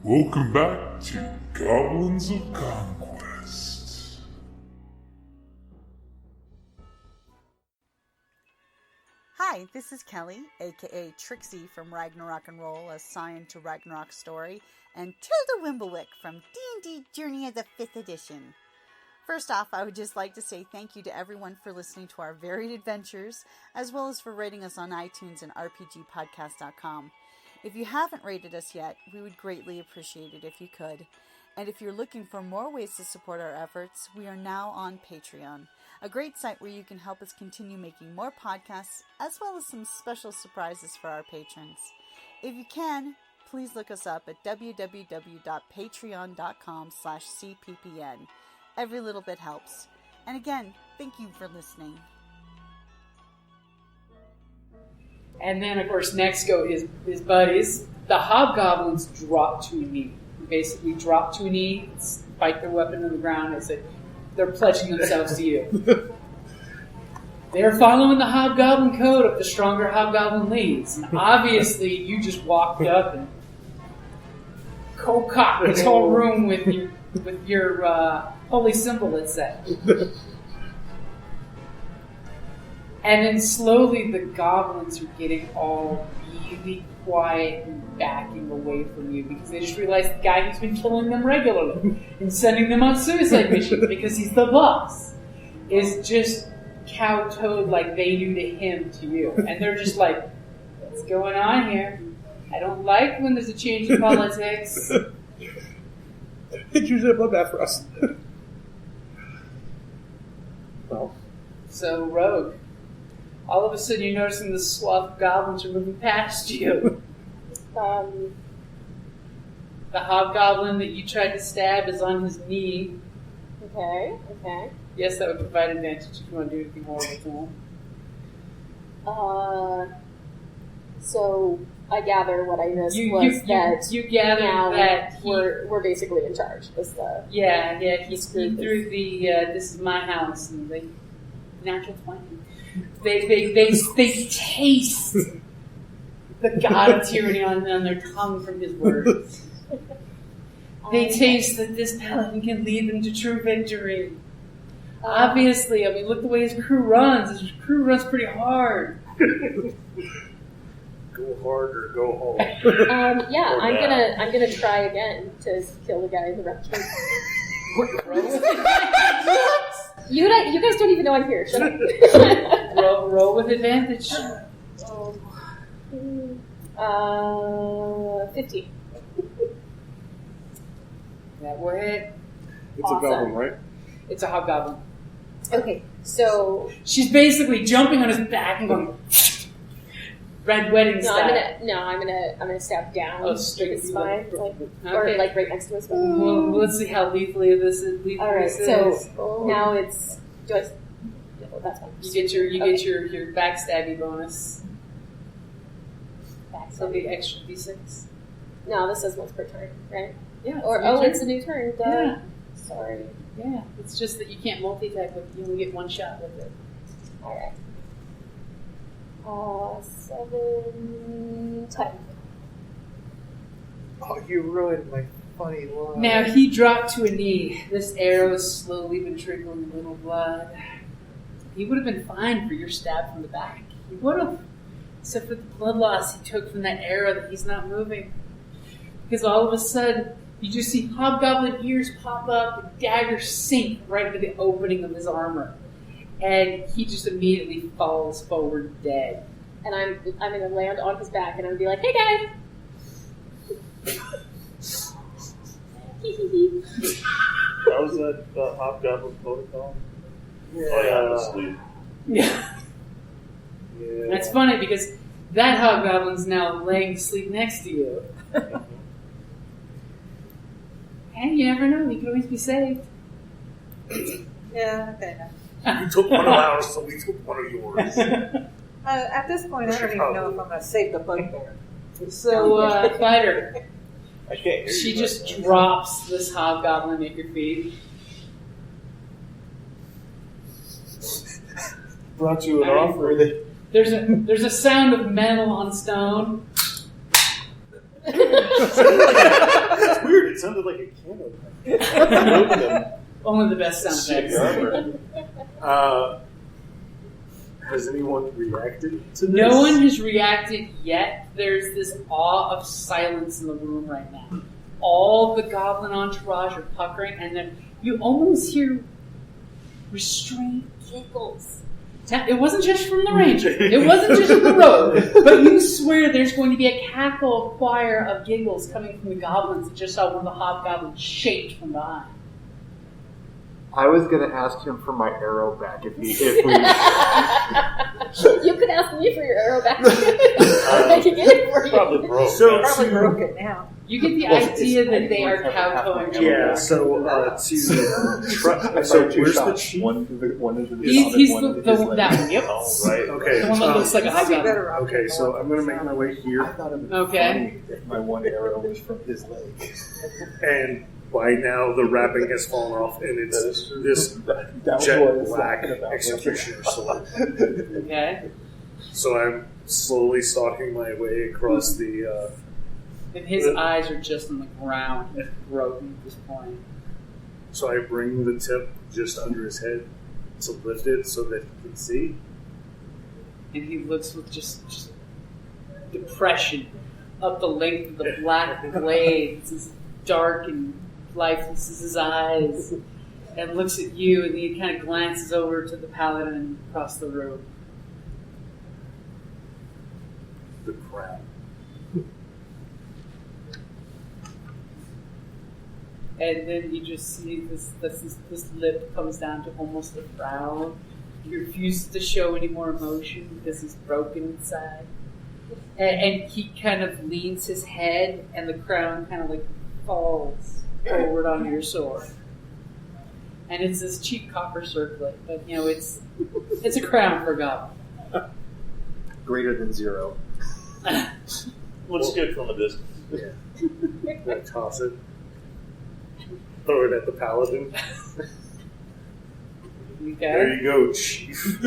Welcome back to Goblins of Conquest. Hi, this is Kelly, aka Trixie from Ragnarok and Roll, a Scion to Ragnarok story, and Tilda Wimblewick from D&D Journey of the 5th Edition. First off, I would just like to say thank you to everyone for listening to our varied adventures, as well as for rating us on iTunes and RPGpodcast.com. If you haven't rated us yet, we would greatly appreciate it if you could. And if you're looking for more ways to support our efforts, we are now on Patreon, a great site where you can help us continue making more podcasts, as well as some special surprises for our patrons. If you can, please look us up at www.patreon.com/cppn. Every little bit helps. And again, thank you for listening. And then, of course, next go his buddies. The Hobgoblins drop to a knee. Basically drop to a knee, spike their weapon on the ground, and say they're pledging themselves to you. They're following the Hobgoblin code of the stronger Hobgoblin leads. And obviously, you just walked up and co-cocked this whole room with your holy symbol, let's say. And then slowly the goblins are getting all really quiet and backing away from you because they just realized the guy who's been killing them regularly and sending them on suicide missions because he's the boss is just kowtowed like they do to him to you. And they're just like, what's going on here? I don't like when there's a change in politics. It's usually a bloodbath for us. Well. So, Rogue, all of a sudden you're noticing the swath of goblins are moving past you. The hobgoblin that you tried to stab is on his knee. Okay. Yes, that would provide advantage if you want to do anything horrible to him. So I gather what I missed you gather now that we're basically in charge. He threw the this is my house and they natural 20. They taste the god of tyranny on their tongue from his words. They taste that this paladin can lead them to true victory. Obviously, I mean, look the way his crew runs. His crew runs pretty hard. Go hard or go home. I'm gonna try again to kill the guy in the restaurant. You guys don't even know I'm here. Shut up. roll with advantage. 50. That will hit. It's awesome. A goblin, right? It's a hobgoblin. Okay, so she's basically jumping on his back and going red wedding style. I'm gonna stab down straight his spine, or right next to his spine. Well, let's see how lethally this is. All right, so now it's. That's fine. You get your backstabby bonus. So the extra d6. No, this says once per turn, right? Yeah. It's a new turn. Duh. Yeah. Sorry. Yeah, it's just that you can't multi-type with it. You only get one shot with it. All right. 7, 10. Oh, you ruined my funny line. Now he dropped to a knee. This arrow has slowly been trickling a little blood. He would have been fine for your stab from the back. He would have. Except for the blood loss he took from that arrow that he's not moving. Because all of a sudden, you just see hobgoblin ears pop up and daggers sink right into the opening of his armor. And he just immediately falls forward dead. And I'm going to land on his back and I'm going to be like, hey guys! How was that hobgoblin protocol? Yeah. That's funny because that hobgoblin's now laying to sleep next to you. And you never know, he could always be saved. Yeah, okay. You took one of ours, so we took one of yours. At this point, I don't even know if I'm going to save the bugbear. So, Fighter, I can't hear she you just right now. drops this hobgoblin at your feet. Brought you an offer. There's a sound of metal on stone. It's weird. It sounded like a cannon. Only the best sound effects. Has anyone reacted to this? No one has reacted yet. There's this awe of silence in the room right now. All the goblin entourage are puckering, and then you almost hear restrained giggles. Now, it wasn't just from the ranger. It wasn't just from the road. But you swear there's going to be a cackle choir of giggles coming from the goblins that just saw one of the hobgoblins shake from behind. I was going to ask him for my arrow back if we... You could ask me for your arrow back. I could get it for you. Probably broke. So, Probably broke it now. You get the idea that they are kowtowing. yeah, so where's the chief? One is the He's one the is that one. Yep. Oh, right. Okay, The one that looks like a Might be hobgoblin. better off. okay, so I'm going to make my way I here, thought it would be Okay. funny if my one arrow was from his leg. and by now the wrapping has fallen off, and it's this That jet was black talking about executioner sword. Okay. So I'm slowly stalking my way across the. And his eyes are just on the ground, broken at this point. So I bring the tip just under his head to lift it so that he can see. And he looks with just depression up the length of the black blade. It's as dark and lifeless as his eyes. And looks at you, and he kind of glances over to the paladin across the room. The crown. And then you just see this lip comes down to almost a frown. He refuses to show any more emotion because he's broken inside. And he kind of leans his head, and the crown kind of like falls forward onto your sword. And it's this cheap copper circlet, but it's a crown for a goblin. Greater than 0. Looks good from a distance. Yeah. I toss it. Throw it at the paladin. Okay. There you go, chief.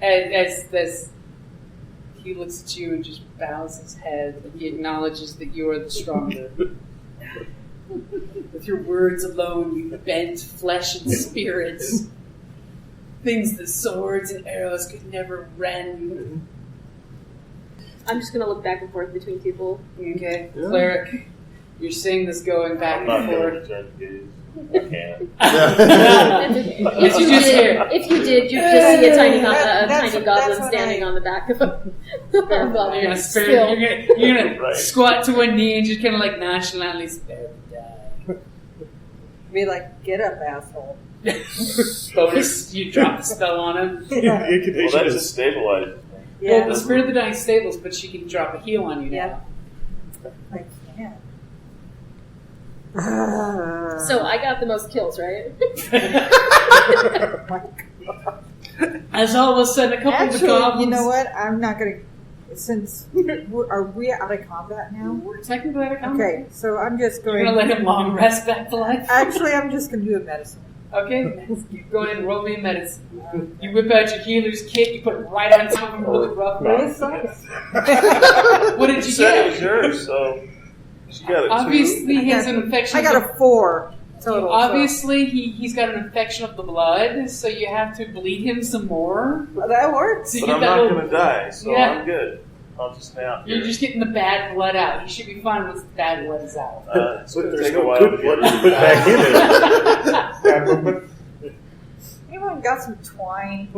And as he looks at you and just bows his head, and he acknowledges that you are the stronger. With your words alone, you bent flesh and spirits. Things that swords and arrows could never rend. I'm just going to look back and forth between people. Okay, cleric, you're seeing this going back I'm not and going forth. to turn the gaze. I can't. If you just did, hear- if you did, you'd just see a tiny That's goblin what standing I- on the back of a You're gonna spare. You're gonna Right. squat to one knee and just kind of like nonchalantly spare the die. Be like, get up, asshole. Bonus, you drop the spell on him. The Well, incantation that is just stabilizes me. Yeah, Well, the Spirit of the Dying stables, but she can drop a heal on you now. Yeah. I can't. So I got the most kills, right? As all of a sudden, a couple of the Actually, goblins. you know what? I'm not going to. Since are we out of combat now? We're technically out of combat. Okay, so I'm just You're going. gonna let him long rest back to life. Actually, I'm just going to do a medicine. Okay, you go ahead and roll me a medicine. You whip out your healer's kit, you put it right on top of him with a rough Really rock. sucks. What did you said it was get? yours, so she got it. Obviously, he has an infection. I got a 4 total. Obviously, he's got an infection of the blood, so you have to bleed him some more. So. That works. So you But get I'm that not little- going to die, so Yeah. I'm good. I'll just stay out here. You're just getting the bad blood out. You should be fine once the bad blood is out. It's going to There's take a no while good to blood get to put back in it. Anyone got some twine?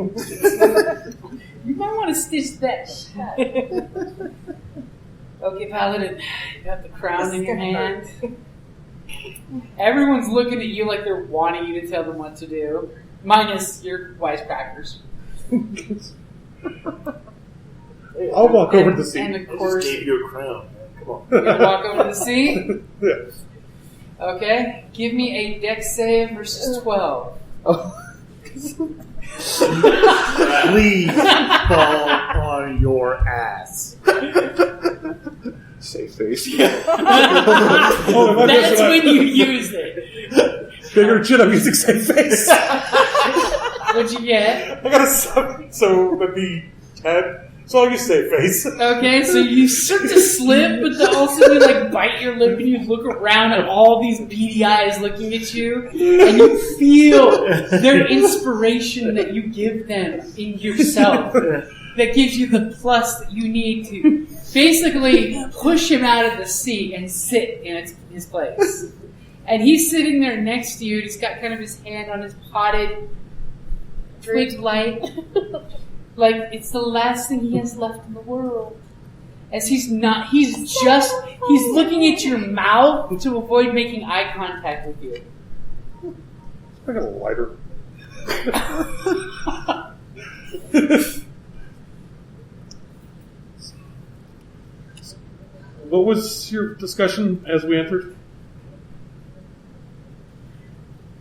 You might want to stitch that shut. Okay, Paladin, you got the crown in your hand. Everyone's looking at you like they're wanting you to tell them what to do. Minus your wisecrackers. I'll walk over to the seat. And of I just course, gave you a crown. Come on. you're going to walk over to the seat. Yeah. Okay, give me a dex save versus 12. Please fall on your ass. Safe face. That's when you use it. Bigger shit, I'm using safe face. What'd you get? I got a 7, so that'd be head. So you stay face. Okay, so you start to slip, but then also you like bite your lip and you look around at all these beady eyes looking at you, and you feel their inspiration that you give them in yourself. That gives you the plus that you need to basically push him out of the seat and sit in his place. And he's sitting there next to you, and he's got kind of his hand on his potted twig light. Like it's the last thing he has left in the world. As he's looking at your mouth to avoid making eye contact with you. I got a lighter. What was your discussion as we entered?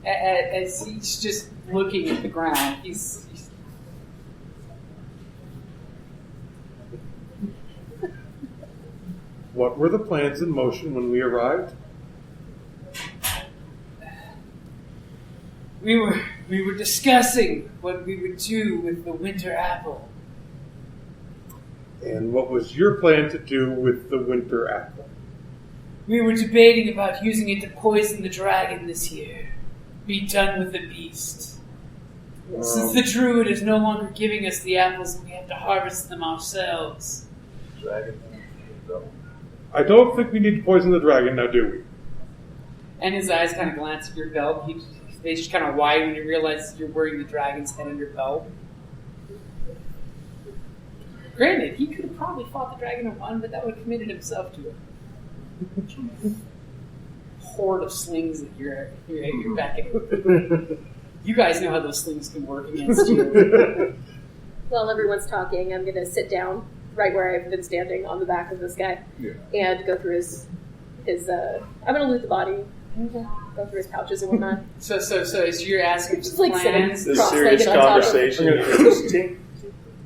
As he's just looking at the ground, he's What were the plans in motion when we arrived? We were discussing what we would do with the winter apple. And what was your plan to do with the winter apple? We were debating about using it to poison the dragon this year. Be done with the beast. Since the druid is no longer giving us the apples, we have to harvest them ourselves. Dragon. I don't think we need to poison the dragon now, do we? And his eyes kind of glance at your belt. They just kind of widen when you realize you're wearing the dragon's head on your belt. Granted, he could have probably fought the dragon and won, but that would have committed himself to it. Horde of slings that you're backing. You guys know how those slings can work against you. While everyone's talking, I'm going to sit down right where I've been standing on the back of this guy and go through his I'm going to loot the body. Go through his pouches and whatnot. So as you're asking Just for like sitting plans, This cross-legged serious on top of conversation.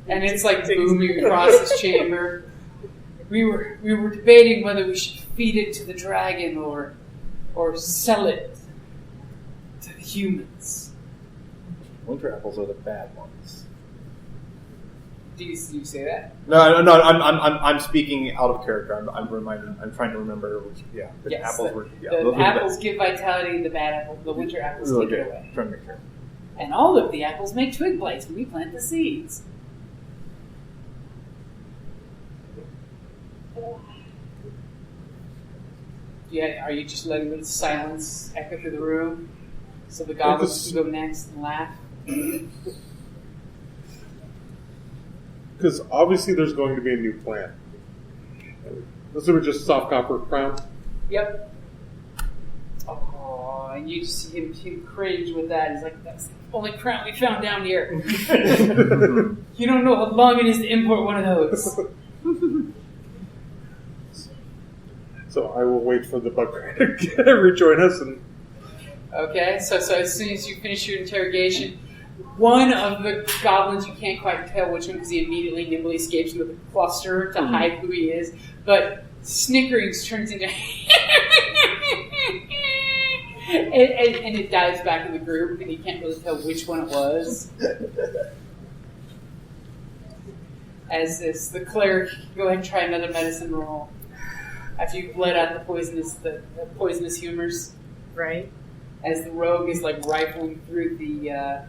and it's like booming across his chamber. We were debating whether we should feed it to the dragon or sell it to the humans. Winter apples are the bad ones. Do you say that? No. I'm speaking out of character. I'm trying to remember which. Yeah, the Yes, apples the, were. Yeah, the those were apples give vitality. The bad apple, the winter apples take it away. Trying to make sure. And all of the apples make twig blights when we plant the seeds. Yeah, are you just letting the silence echo through the room so the goblins can go next and laugh? Because obviously there's going to be a new plan. This was just soft copper crown. Yep. Oh, and you just see him cringe with that. He's like, that's the only crown we found down here. You don't know how long it is to import one of those. So I will wait for the bugbear to rejoin us. And Okay, so as soon as you finish your interrogation, one of the goblins, you can't quite tell which one because he immediately nimbly escapes into the cluster to hide who he is, but snickerings turns into and it dives back in the group, and you can't really tell which one it was. As this, the cleric, go ahead and try another medicine roll. After you've bled out the poisonous humors. Right. As the rogue is like rifling through the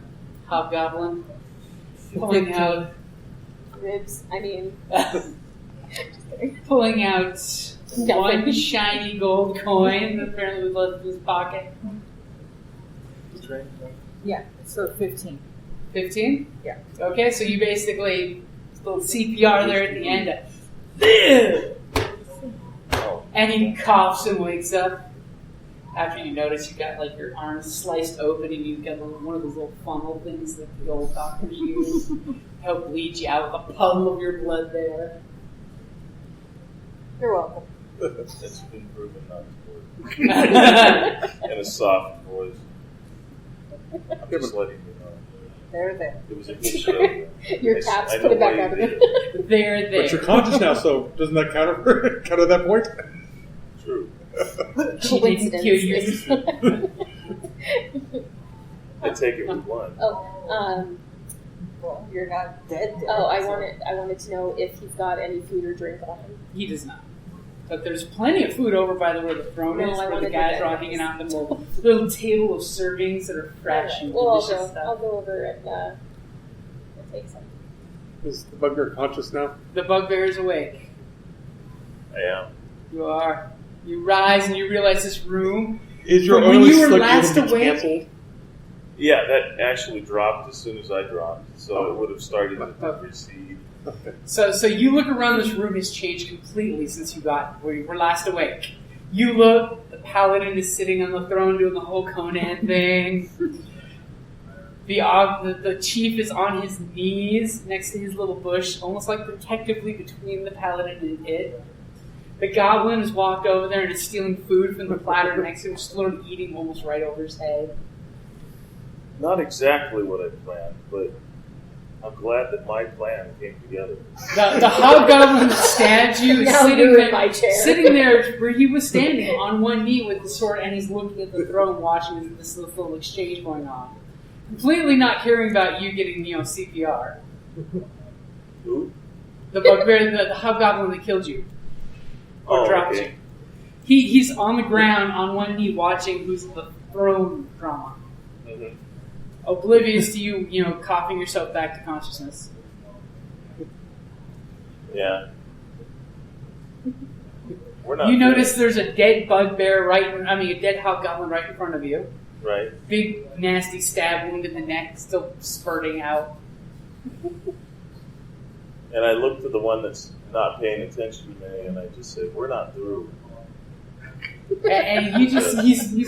Hobgoblin, pulling out Ribs. I mean, pulling out one shiny gold coin that apparently was left in his pocket. Yeah. So 15. 15? Yeah. Okay, so you basically a little CPR there at the end. And he coughs and wakes up. After you notice you got like your arms sliced open and you've got one of those little funnel things that the old doctors use to help bleed you out, a puddle of your blood there. You're welcome. It's been proven not to work. In a soft voice. I'm just letting you know. They're there. It was a good show. your taps put it back out again. They're there. but you're conscious now, so doesn't that counter that point? True. She didn't kill you. I take it with one. Well, you're not dead. Oh, I wanted to know if he's got any food or drink on him. He does not. But there's plenty of food over by where the throne No, is, I where the wanted guys to are all get hanging out in the little table of servings that are fresh and Well, delicious I'll stuff. go over and take some. Is the bugbear conscious now? The bugbear is awake. I am. You are. You rise and you realize this room. Is your When oily you were slick last able to be awake- canceled? Yeah, that actually dropped as soon as I dropped, so it would have started to recede. So you look around. This room has changed completely since you got where you were last awake. You look. The paladin is sitting on the throne doing the whole Conan thing. The chief is on his knees next to his little bush, almost like protectively between the paladin and it. The goblin has walked over there and is stealing food from the platter next to him, just literally eating almost right over his head. Not exactly what I planned, but I'm glad that my plan came together. The hobgoblin that stabbed you is Now sitting you're in there, my chair. sitting there where he was standing on one knee with the sword, and he's looking at the throne, watching this little exchange going on, completely not caring about you getting CPR. Who? The bugbear, the hobgoblin that killed you or dropped okay. you. He's on the ground on one knee watching who's the throne drama. Mm-hmm. Oblivious to you, coughing yourself back to consciousness. Yeah. We're not You good. notice there's a dead bugbear a dead hobgoblin right in front of you. Right. Big, nasty stab wound in the neck, still spurting out. And I look to the one that's not paying attention to me, and I just say, "We're not through." And he's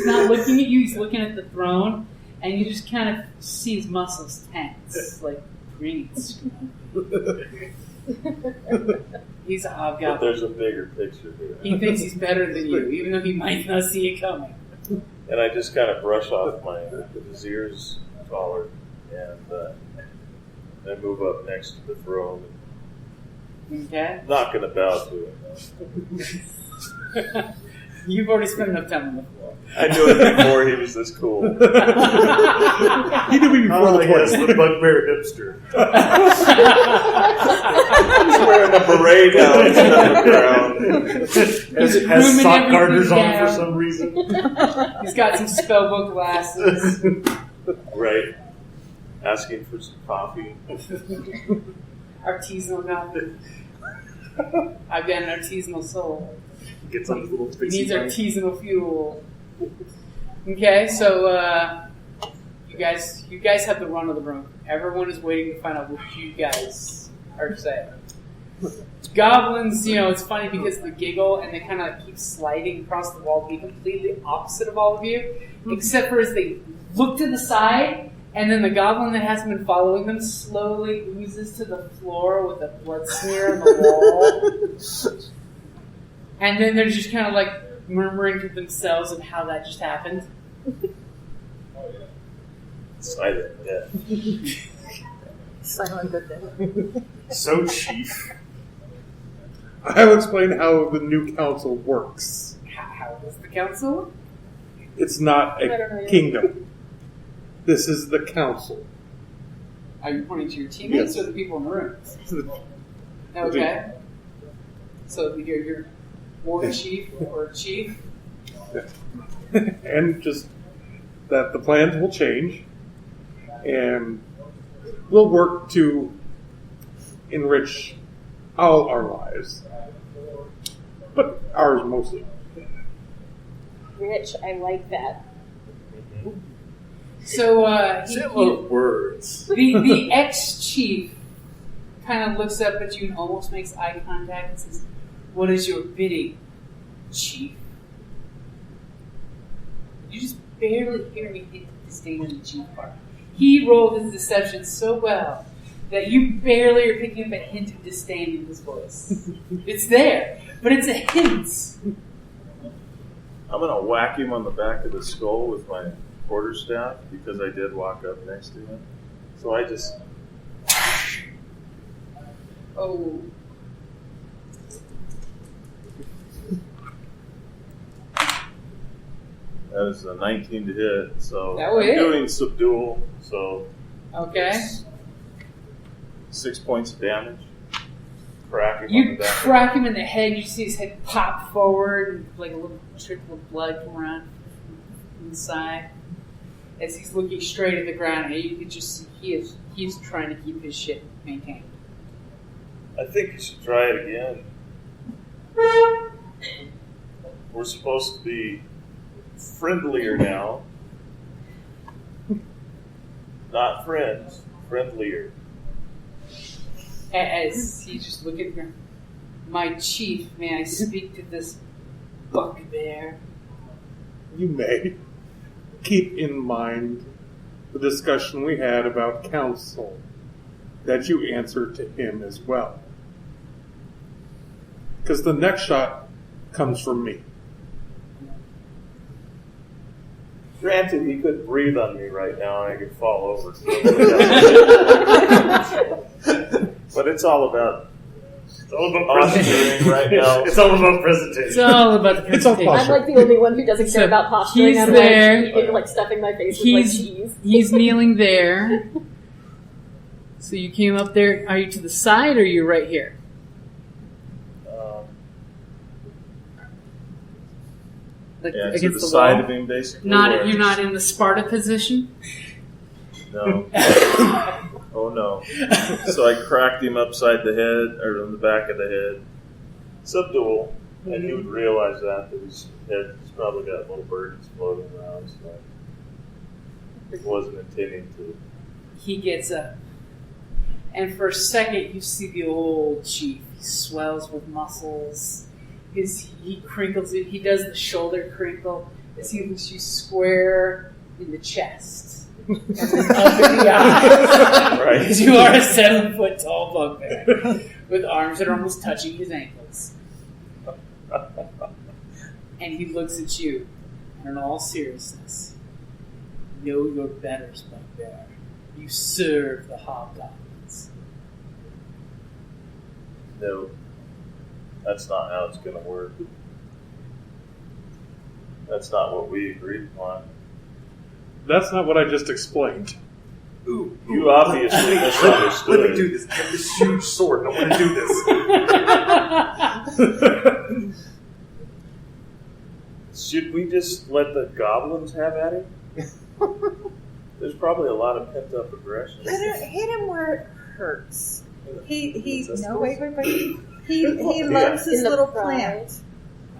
not looking at you, he's looking at the throne, and you just kind of see his muscles tense, like breathes. He's a But hobgoblin. there's a bigger picture here. He thinks he's better than you, even though he might not see it coming. And I just kind of brush off my vizier's collar, and I move up next to the throne. Okay? I'm not going to bow to him. You've already spent enough time on the floor. I knew it before he was this cool. He knew me before the yes, toilet. the bugbear hipster. He's wearing a beret now instead of a crown. Has grooming sock garters everything on for down. some reason. He's got some spellbook glasses. Right. Asking for some coffee. Artisanal coffee. I've got an artisanal soul. Gets on his little He pixie needs bike. artisanal fuel. Okay, so you guys have the run of the room. Everyone is waiting to find out what you guys are saying. Goblins, it's funny because of the giggle and they kind of keep sliding across the wall to be completely opposite of all of you, except for as they look to the side, and then the goblin that hasn't been following them slowly oozes to the floor with a blood smear on the wall. And then they're just kind of like murmuring to themselves of how that just happened. Silent death. Silent death. So chief. I'll explain how the new council works. How does the council? It's not I don't know a yet. kingdom. This is the council. Are you pointing to your teammates Yes. or the people in the room? Okay. So you're your war chief or chief? And just that the plans will change, and we'll work to enrich all our lives, but ours mostly. Rich, I like that. So Words. the ex-chief kind of looks up at you and almost makes eye contact and says, "What is your bidding, chief?" You just barely hear me hit the disdain in the chief part. He rolled his deception so well that you barely are picking up a hint of disdain in his voice. It's there, but it's a hint. I'm going to whack him on the back of the skull with my quarterstaff because I did walk up next to him. So I just... Oh. That is a 19 to hit, so That will I'm hit. doing subdual, so Okay. 6 points of damage. Crack him on You the back. crack him in the head. You see his head pop forward, and like a little trickle of blood come around from the side. As he's looking straight at the ground, and you can just see he's trying to keep his shit maintained. I think you should try it again. We're supposed to be friendlier now. Not friends, friendlier. As he's just looking at her, my chief, may I speak to this bugbear? You may. Keep in mind the discussion we had about counsel, that you answer to him as well. Because the next shot comes from me. Granted, he could breathe on me right now and I could fall over. But it's all about posturing right now. It's all about presentation. It's all about the presentation. I'm like the only one who doesn't care about posturing. He's I'm there. like eating, like stuffing my face with like cheese. He's kneeling there. So you came up there. Are you to the side or are you right here? Like Yeah, to against the the side wall? of him, basically. You're not in the Sparta position? No. Oh no. So I cracked him upside the head, or on the back of the head. Subdual. And he would realize that his head's probably got little birds floating around, so I wasn't intending to. He gets up. And for a second, you see the old chief. He swells with muscles. He crinkles it. He does the shoulder crinkle as he looks you square in the chest. And then up in the eyes. Right. Because you are a 7-foot tall bugbear with arms that are almost touching his ankles. And he looks at you. And in all seriousness, know your betters, bugbear. You serve the hobgoblins. No. That's not how it's going to work. That's not what we agreed upon. That's not what I just explained. You obviously misunderstood. Let me do this. I have this huge sword and I want to do this. Should we just let the goblins have at it? There's probably a lot of pent-up aggression. Hit him where it hurts. He In loves his the little pride. plant.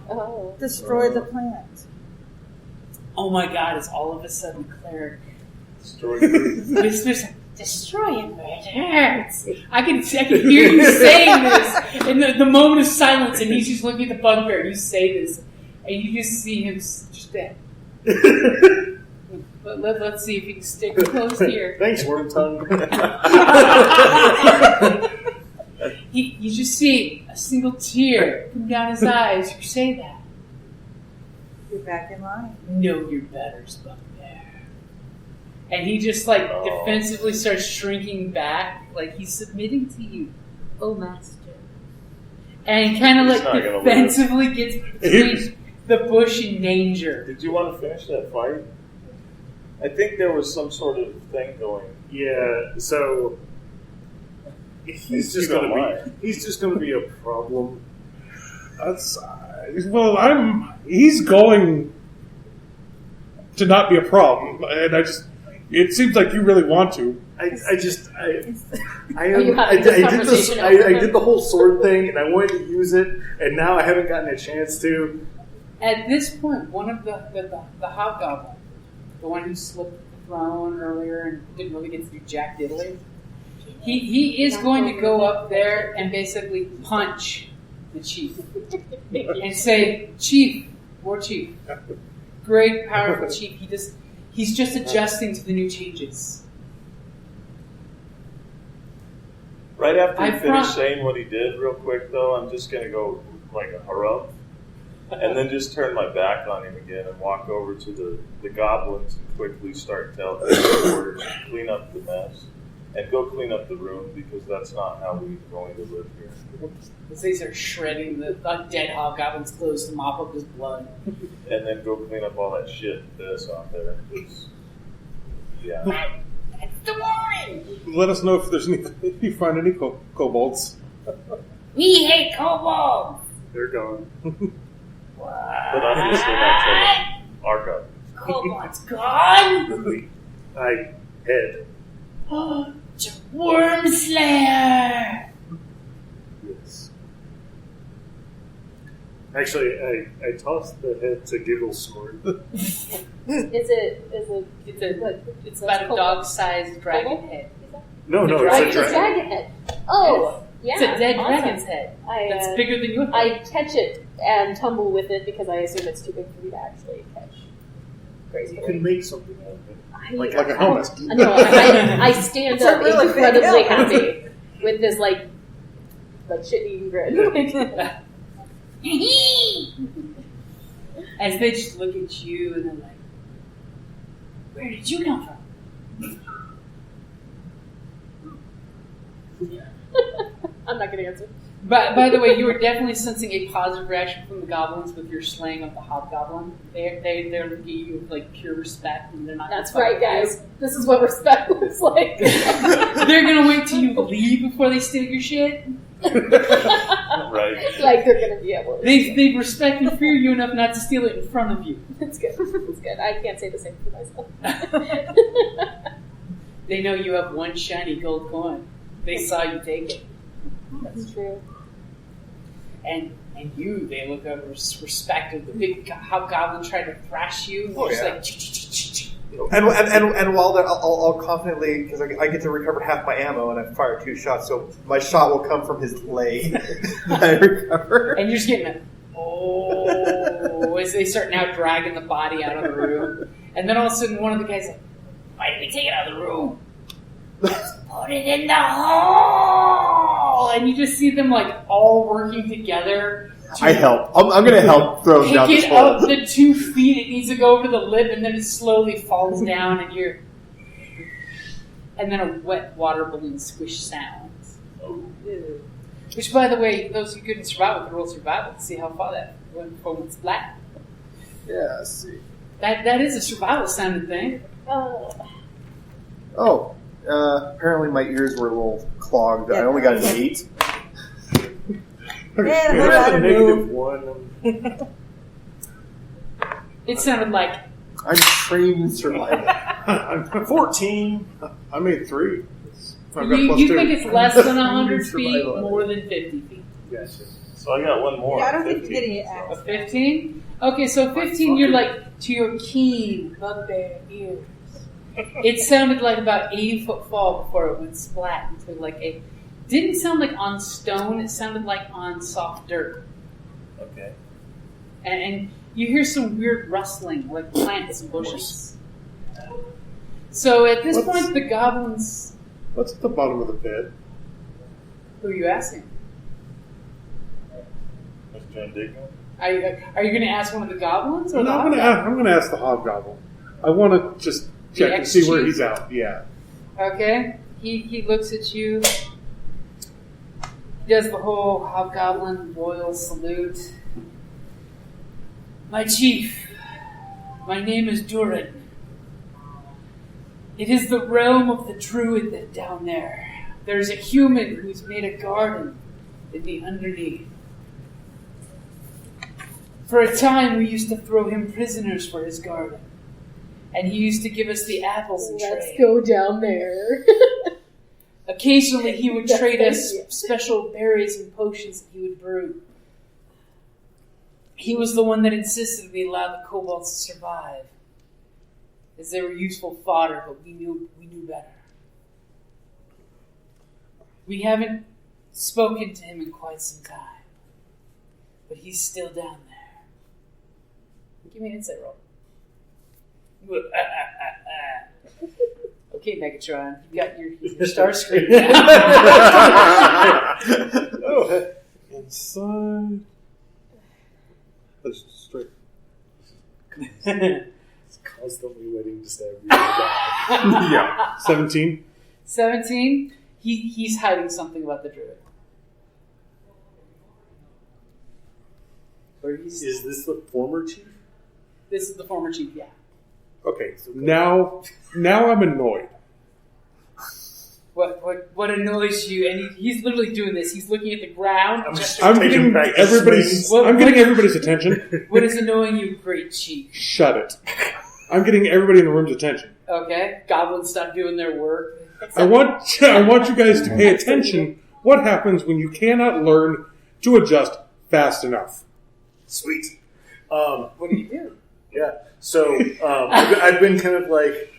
Oh. Destroy the plant. Oh my god, it's all of a sudden cleric. Destroy the Whispers, destroy it where it hurts. I can hear you saying this in the moment of silence, and he's just looking at the bugbear, and you say this, and you just see him just dead. But let's see if he can stick close here. Thanks, worm tongue. You just see a single tear come down his eyes. You say that. You're back in line. Know your betters, bugbear. And he just defensively starts shrinking back, like he's submitting to you, oh master. And he kind of He's not gonna defensively gets between the bush and danger. Did you want to finish that fight? I think there was some sort of thing going. Yeah, so he's just going to be a problem. That's he's going to not be a problem, and it seems like you really want to. Are you having this conversation over I him? did the whole sword thing, and I wanted to use it, and now I haven't gotten a chance to. At this point, one of the hobgoblin, the one who slipped the throne earlier and didn't really get to do jack diddly, he is going to go up there and basically punch the chief and say, "Chief, war chief, great, powerful chief. He's just adjusting to the new changes." Right after he finished saying what he did, real quick though, I'm just going to go like a harumph, and then just turn my back on him again and walk over to the goblins and quickly start telling them orders, clean up the mess, and go clean up the room because that's not how we're going to live here. As they start shredding the dead hobgoblin's clothes to mop up his blood. And then go clean up all that shit and piss off there. Yeah. At Don't worry. Let us know if you find any kobolds. We hate kobolds. They're gone. But obviously not killing our god. Kobolds gone. I head. Worm Slayer. Yes. Actually, I tossed the head to Giggle Smart. It's about a dog-sized dragon head. No, it's a It's a dragon. dragon head. Oh, yeah. It's a dead awesome. dragon's head. That's I bigger than your head. I catch it and tumble with it because I assume it's too big for me to actually catch. You Gracefully. can make something out of it. Like a helmet. No, I stand It's a up really big incredibly helmet. happy with this like shit-eating grin. As they just look at you and they're like, where did you come from? I'm not going to answer. By the way, you were definitely sensing a positive reaction from the goblins with your slaying of the hobgoblin. They're looking at you with like pure respect, and they're not. That's right, guys. This is what respect looks like. They're gonna wait till you leave before they steal your shit. Right. Like they're going to be able to. They respect and fear you enough not to steal it in front of you. It's good. It's good. I can't say the same for myself. They know you have one shiny gold coin. They saw you take it. That's true. And you, they look over respected. The big hobgoblin tried to thrash you. Oh, Just yeah. like, ch-ch-ch-ch-ch. And while they're, I'll confidently, because I get to recover half my ammo and I fire 2 shots, so my shot will come from his leg that I recover. And you're just getting a, oh, as they start now dragging the body out of the room. And then all of a sudden one of the guys like, why did we take it out of the room? Put it in the hole! And you just see them like all working together. I help. I'm going to help throw him down Pick this it hole. up the 2 feet. It needs to go over the lip, and then it slowly falls down, and you're. And then a wet water balloon squish sound. Which, by the way, those who couldn't survive can roll survival to see how far that went before it's flat. Yeah, I see. That is a survival sounding thing. Oh, apparently my ears were a little clogged. I only got an 8. Man, You're what at I a do? -1. It sounded like I'm trained in survival. 14. I made 3. I've got you plus 2. think it's less than 100 feet, Survival. more than 50 feet. Gotcha. So I got one more. Yeah, I don't think 50. you're getting it A axed. 15? Okay, so 15, you're like to your keen bugbear ears. It sounded like about 80-foot fall before it went splat into like a. Didn't sound like on stone. It sounded like on soft dirt. Okay. And you hear some weird rustling, like plants and bushes. So at this What's- point, the goblins. What's at the bottom of the pit? Who are you asking? Mr. John Diggle? Are you going to ask one of the goblins or No, the I'm hobgoblin? going to ask the hobgoblin. I want to just check and see where ex-chief? he's at. Yeah. Okay. He looks at you. Does the whole hobgoblin royal salute. My chief, my name is Durin. It is the realm of the druid that down there. There's a human who's made a garden in the underneath. For a time, we used to throw him prisoners for his garden. And he used to give us the apples and Let's trade. go down there. Occasionally, he would Yes, trade thank us you. special berries and potions that he would brew. He was the one that insisted we allow the kobolds to survive, as they were useful fodder, but we knew better. We haven't spoken to him in quite some time, but he's still down there. Give me an insight roll. Okay, Megatron, you got your star screen now. Oh, inside. That's straight. It's constantly waiting to stab you in the back. Yeah. 17. 17. He's hiding something about the druid. Or he's, Is this the former chief? this is the former chief, yeah. Okay, so now I'm annoyed. What annoys you? And he's literally doing this. He's looking at the ground. I'm getting everybody's attention. What is annoying you, Great Chief? Shut it. I'm getting everybody in the room's attention. Okay, goblins stop doing their work. I want you guys to pay attention. What happens when you cannot learn to adjust fast enough? Sweet. What do you do? Yeah. So I've been kind of like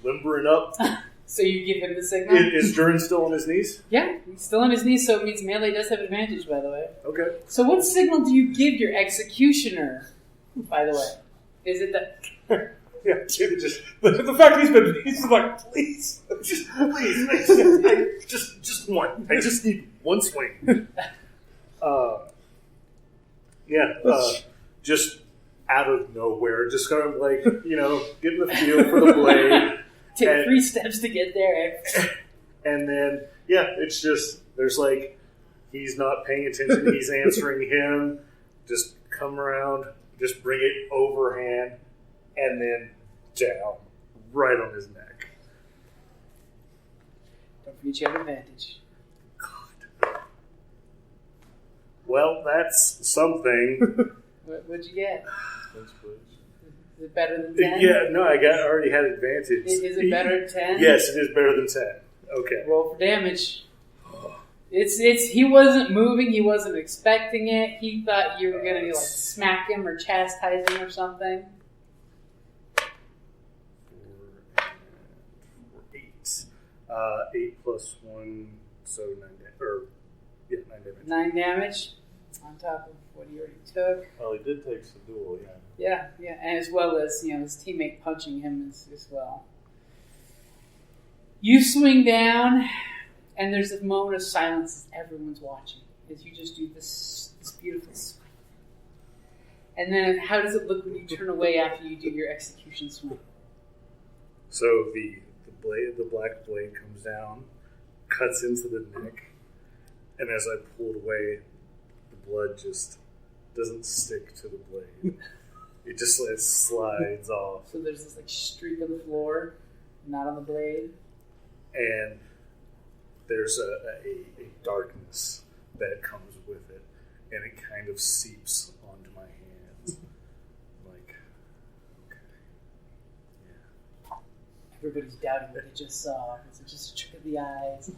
limbering up. So you give him the signal? Is Durin still on his knees? Yeah, he's still on his knees, so it means melee does have advantage, by the way. Okay. So what signal do you give your executioner, by the way? Is it that... Yeah, just the fact he's like, please, just one. I just need one swing. Just out of nowhere, just kind of like, getting the feel for the blade. Take 3 steps to get there. And then, it's just, there's like, he's not paying attention, he's answering him. Just come around, just bring it overhand, and then down, right on his neck. Don't forget you have advantage. God. Well, that's something. What'd you get? Is it better than 10? Yeah, no, I already had advantage. Is it better than 10? Yes, it is better than 10. Okay. Roll for damage. He wasn't moving, he wasn't expecting it. He thought you were gonna smack him or chastise him or something. 8 plus 1, so 9 damage. 9 damage. 9 damage on top of what he already took. Well, he did take some duel, Yeah, and as well as, his teammate punching him as well. You swing down, and there's a moment of silence as everyone's watching, as you just do this beautiful swing. And then how does it look when you turn away after you do your execution swing? So the black blade comes down, cuts into the neck, and as I pull it away, the blood just doesn't stick to the blade. It just slides off. So there's this streak on the floor, not on the blade. And there's a darkness that comes with it, and it kind of seeps onto my hands. Like, okay. Yeah. Everybody's doubting what they just saw. Was it just a trick of the eyes?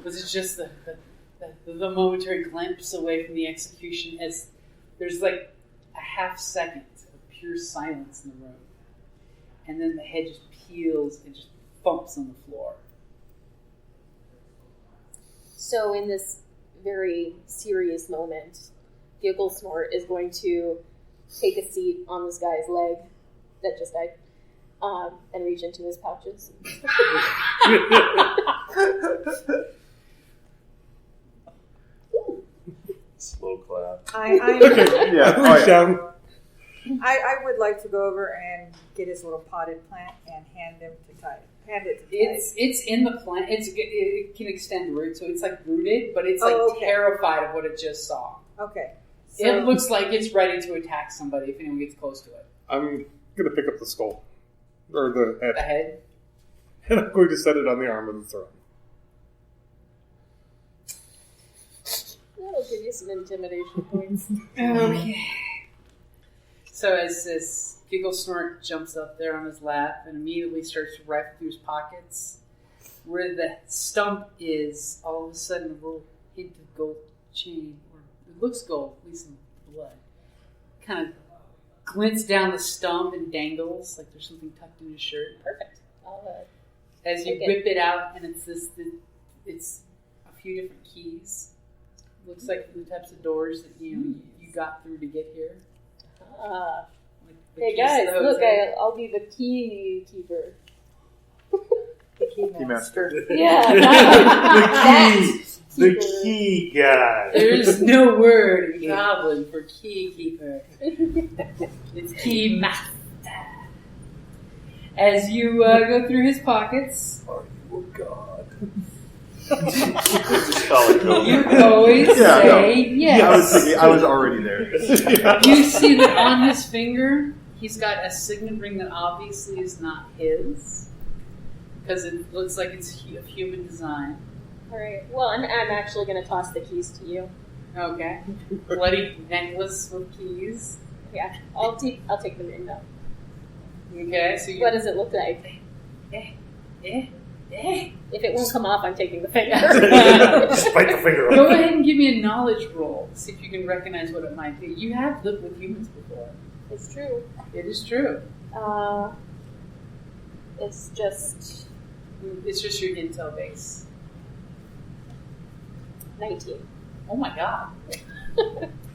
Was it just the momentary glimpse away from the execution? As there's a half second of pure silence in the room. And then the head just peels and just thumps on the floor. So in this very serious moment, Giggle Snort is going to take a seat on this guy's leg that just died, and reach into his pouches. Slow clap. I would like to go over and get his little potted plant and hand it to Ty. It's in the plant. It can extend root, so it's rooted, but it's terrified of what it just saw. Okay. So it looks like it's ready to attack somebody if anyone gets close to it. I'm going to pick up the skull. Or the head. The head? And I'm going to set it on the arm of the throne. That'll give you some intimidation points. Okay. So as this Giggle Snort jumps up there on his lap and immediately starts to rifle through his pockets, where the stump is, all of a sudden a little hint of gold chain, or it looks gold, at least in the blood, kind of glints down the stump and dangles like there's something tucked in his shirt. Perfect. As you whip it out, and it's a few different keys. Looks like the types of doors that you got through to get here. Hey guys, look! I'll be the key keeper. The key master. Yeah, the key guy. There's no word in Goblin for key keeper. It's key master. As you go through his pockets, Are you a god? Just call it go. you always say yes. I was already there. You see that on his finger, he's got a signet ring that obviously is not his. because it looks like it's of human design. All right. Well, I'm actually going to toss the keys to you. Okay. Bloody necklace with keys. Yeah, I'll take them in now. Okay, so you... What does it look like? If it won't come off, I'm taking the finger. Just bite the finger off. Go ahead and give me a knowledge roll. See if you can recognize what it might be. You have lived with humans before. It's true. It is true. It's just your intel base. 19. Oh my god.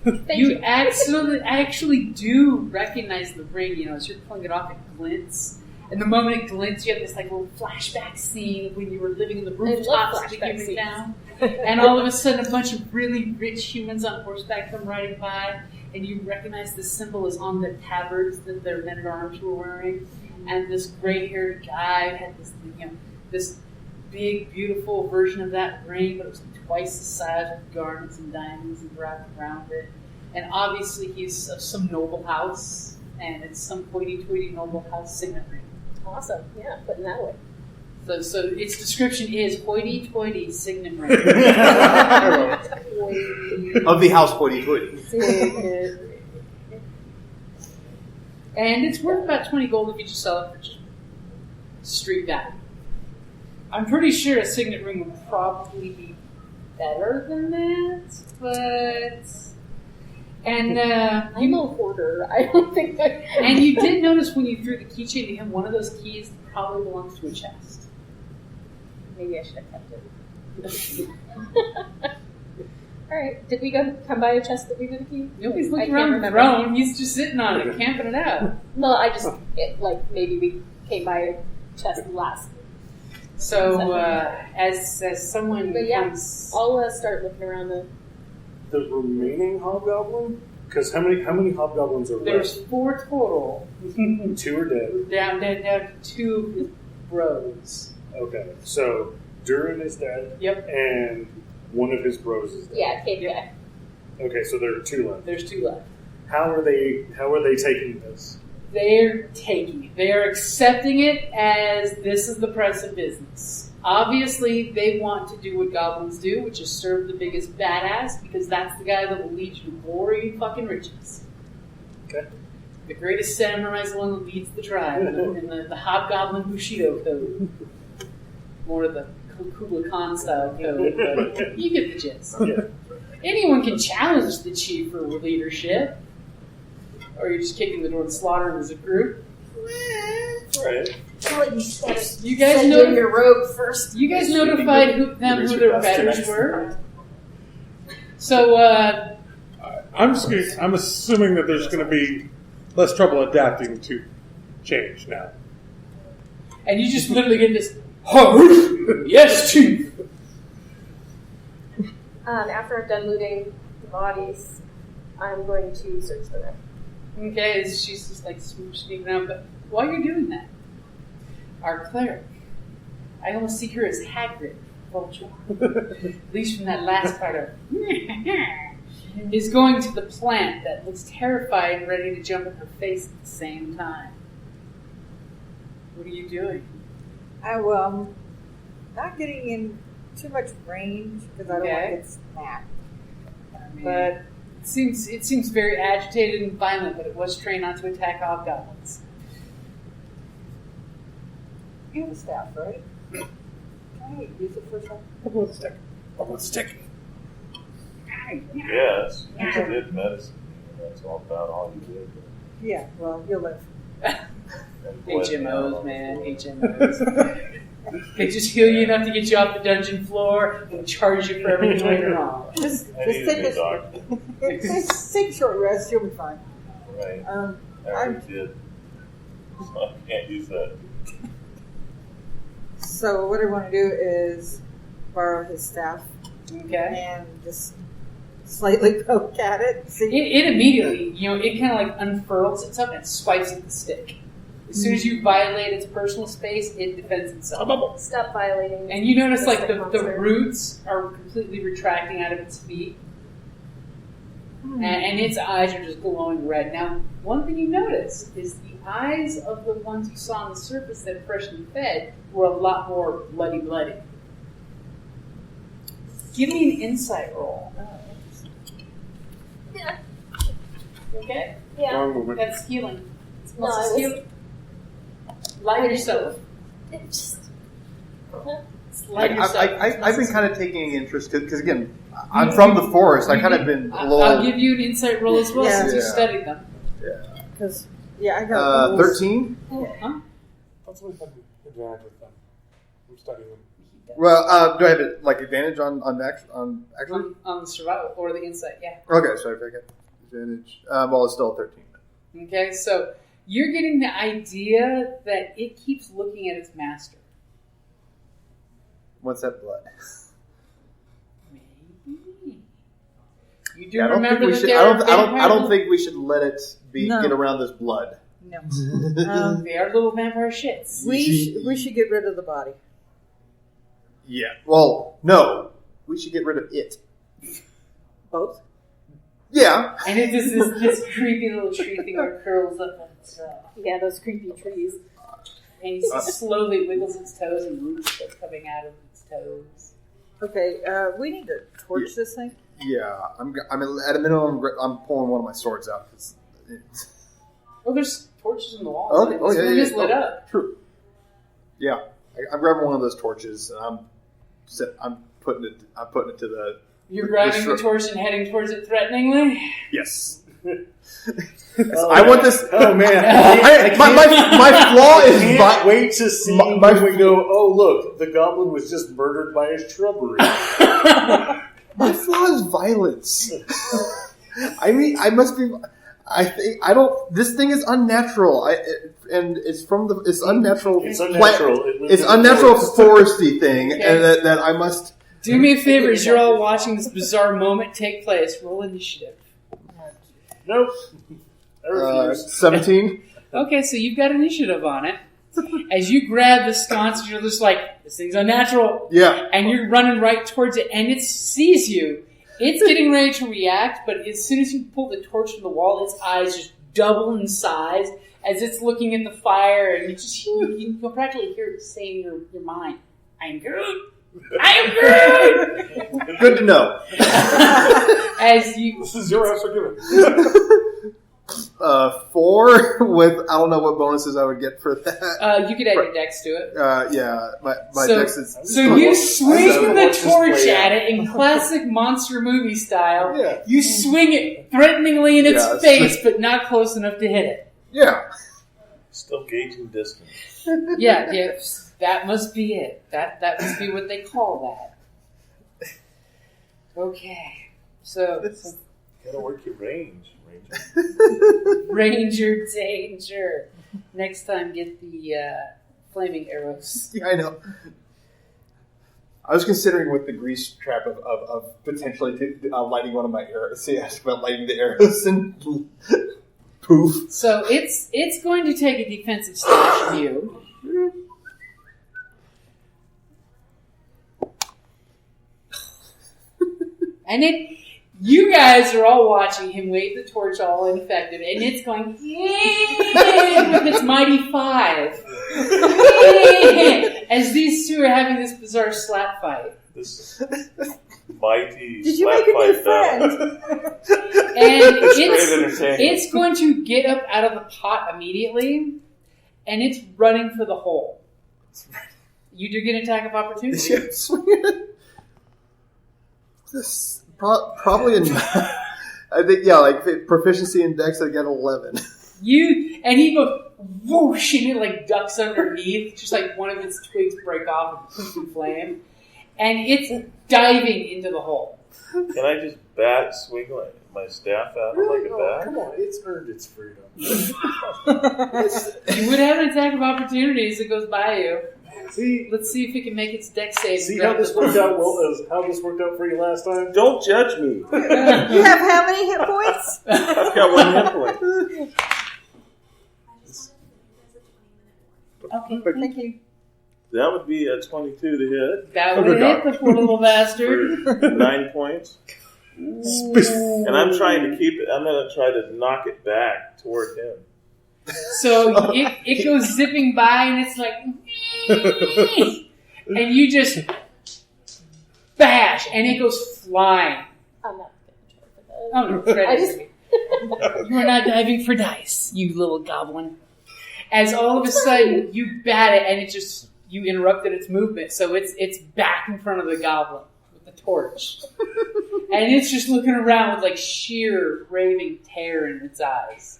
Thank You actually do recognize the ring, you know, as you're pulling it off, it glints. And the moment it glints, you have this like little flashback scene when you were living in the rooftops of the human town. And all of a sudden a bunch of really rich humans on horseback come riding by, and you recognize the symbol is on the tabards that their men-at-arms were wearing. And this gray-haired guy had this, you know, this big, beautiful version of that ring, but it was twice the size with garnets and diamonds and wrapped around it. And obviously he's of some noble house, and it's some hoity-toity noble house signet ring. Awesome. Yeah, putting that way. So its description is hoity-toity signet ring. Of the house hoity-toity. And it's worth about 20 gold if you just sell it for just street value. I'm pretty sure a signet ring would probably be better than that, but... And I'm a hoarder. I don't think that... And you did notice when you threw the keychain to him, one of those keys probably belongs to a chest. Maybe I should have kept it. All right. Did we come by a chest that we were the key? Nobody's looking around the throne. He's just sitting on it, camping it out. No, maybe we came by a chest last. So, as someone comes... I'll start looking around the remaining hobgoblin? Because how many hobgoblins are There's left? 4 total. 2 are dead. Down to 2 of his bros. Okay, so Durin is dead. Yep. And one of his bros is dead. Yeah, cave guy. Okay, so there are 2 left. There's 2 left. How are they taking this? They're taking it. They are accepting it as this is the price of business. Obviously, they want to do what goblins do, which is serve the biggest badass, because that's the guy that will lead you to glory and fucking riches. Okay. The greatest samurai is the one that leads the tribe in the Hobgoblin Bushido code. More of the Kubla Khan style code, but you get the gist. Yeah. Anyone can challenge the chief for leadership. Or you're just kicking the door and slaughtering as a group. Right. You guys know your robe first. You guys notified who their betters were. So I'm assuming that there's going to be less trouble adapting to change now. And you just literally get this. Oh, yes, chief. After I've done moving the bodies, I'm going to search for them. Okay, she's just like sneaking around. But while you're doing that, our cleric, I almost see her as Hagrid, Vulture, at least from that last part of is going to the plant that looks terrified and ready to jump in her face at the same time. What are you doing? I'm not getting in too much range because I don't want to get smacked. But it seems very agitated and violent, but it was trained not to attack hobgoblins. you have a staff, right? Can I use it for something? One stick. Yes, you just did medicine. That's all about all you did. Yeah, well, you'll live. HMOs, man, HMOs. They just heal you enough to get you off the dungeon floor and charge you for everything later on. Just I take need a doctor. take a short rest, you'll be fine. Right. I already did. So I can't use that. So what I want to do is borrow his staff Okay. and just slightly poke at it. See? It immediately, it kind of like unfurls itself and swipes at the stick. As soon as you violate its personal space, it defends itself. Stop violating. And you notice like the monster. roots are completely retracting out of its feet. and its eyes are just glowing red. Now, one thing you notice is the eyes of the ones you saw on the surface that freshly fed were a lot more bloody. Give me an insight roll. Yeah. Okay? Yeah. Wrong movement. That's healing. No, I was- Healing. Light yourself. It just. Light yourself. I've been kind of taking interest because again, I'm from the forest. I kind of been a little. I'll give you an insight roll as well since you Yeah. studied them. Because, I got 13. Huh? That's what I have advantage with them. I'm studying them. Well, do I have advantage on actually? On the survival or the insight, yeah. Okay, sorry, if I get advantage. Well, it's still 13. Okay, so you're getting the idea that it keeps looking at its master. What's that blood? Maybe. You do Yeah, I don't remember think we that should. they're I don't think we should let it No. get around this blood. no. They are little vampire shits. We should get rid of the body. Yeah. Well, no. We should get rid of it. Both. Yeah. And it is this creepy little tree thing that curls up on itself. Yeah, those creepy trees. And he slowly wiggles its toes and roots start coming out of its toes. Okay, we need to torch this thing. Yeah. I'm at a minimum. I'm pulling one of my swords out. Oh, there's torches in the walls. Okay. This room is lit Oh, up. True. Yeah. I'm grabbing one of those torches and I'm putting it to the. You're grabbing the torch and heading towards it threateningly? Yes. I want this. Oh man! My flaw is Can't wait to see my- when we go. Oh look, the goblin was just murdered by a shrubbery. my flaw is violence. I mean, I must be. I think I don't. This thing is unnatural. And it's from the. It's unnatural. It's unnatural. It's unnatural foresty thing, and that I must. Do me a favor, as you're all watching this bizarre moment take place, roll initiative. Nope. I refuse. 17. Okay, so you've got initiative on it. As you grab the sconce, you're just like, this thing's unnatural. Yeah. And you're running right towards it, and it sees you. It's getting ready to react, but as soon as you pull the torch from the wall, its eyes just double in size as it's looking at the fire, and you can practically hear it saying in your mind, I'm good. I'm good! Good to know. As you... This is your house forgiven. 4 with I don't know what bonuses I would get for that. you could add your dex to it. Yeah, my dex is. So you swing the watch this torch play at out. it in classic monster movie style. Yeah. You swing it threateningly in its Yeah, face, but not close enough to hit it. Yeah. Still gauging distance. Yeah, that must be it. That must be what they call that. Okay, so Gotta work your range, Ranger. Ranger danger. Next time, get the flaming arrows. Yeah, I know. I was considering with the grease trap of potentially lighting one of my arrows. See, I asked about lighting the arrows and poof. So it's going to take a defensive slash of you. And you guys are all watching him wave the torch all ineffective, and it's going with its mighty 5 as these two are having this bizarre slap fight. This mighty Did you slap make a new fight friend? And great entertainment. it's going to get up out of the pot immediately, and it's running for the hole. You do get an attack of opportunity. Yeah, swing it. This probably I think like proficiency in dex I get 11. He goes whoosh, and it like ducks underneath, just like one of its twigs break off and poof in flame, and it's diving into the hole. Can I just swing my staff at it like a bat? Come on, it's earned its freedom. You would have an attack of opportunity as it goes by you. Let's see if it can make its dex save. See how this worked out how this worked out for you last time? Don't judge me. You have how many hit points? I've got 1 hit point. Okay, Thank you. That would be a 22 to hit that would hit the poor little bastard. for 9 points. And I'm trying to keep it. I'm going to try to knock it back toward him. So it goes zipping by, and it's like, and you just bash, and it goes flying. I'm not going to try for that. Oh, no, Fred. You're not diving for dice, you little goblin. As all of a sudden you bat it, and you interrupted its movement, so it's back in front of the goblin with the torch, and it's just looking around with like sheer raving terror in its eyes.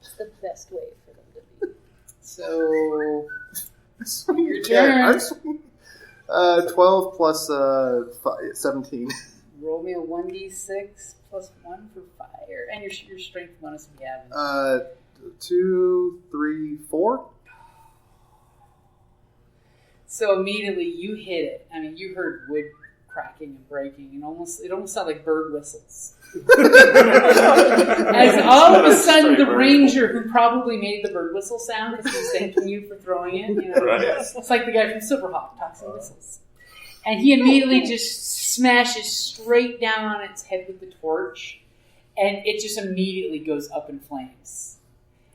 It's the best way for them to be. So your turn. 12 plus 17. Roll me a 1d6 plus 1 for fire, and your strength bonus if you have it. 2, 3, 4. So immediately you hit it. I mean, you heard wood cracking and breaking, and it almost sounded like bird whistles. As all of a sudden, the ranger who probably made the bird whistle sound because he's thanking you for throwing it, Right. It's like the guy from Silverhawk talks and whistles. And he immediately just smashes straight down on its head with the torch, and it just immediately goes up in flames.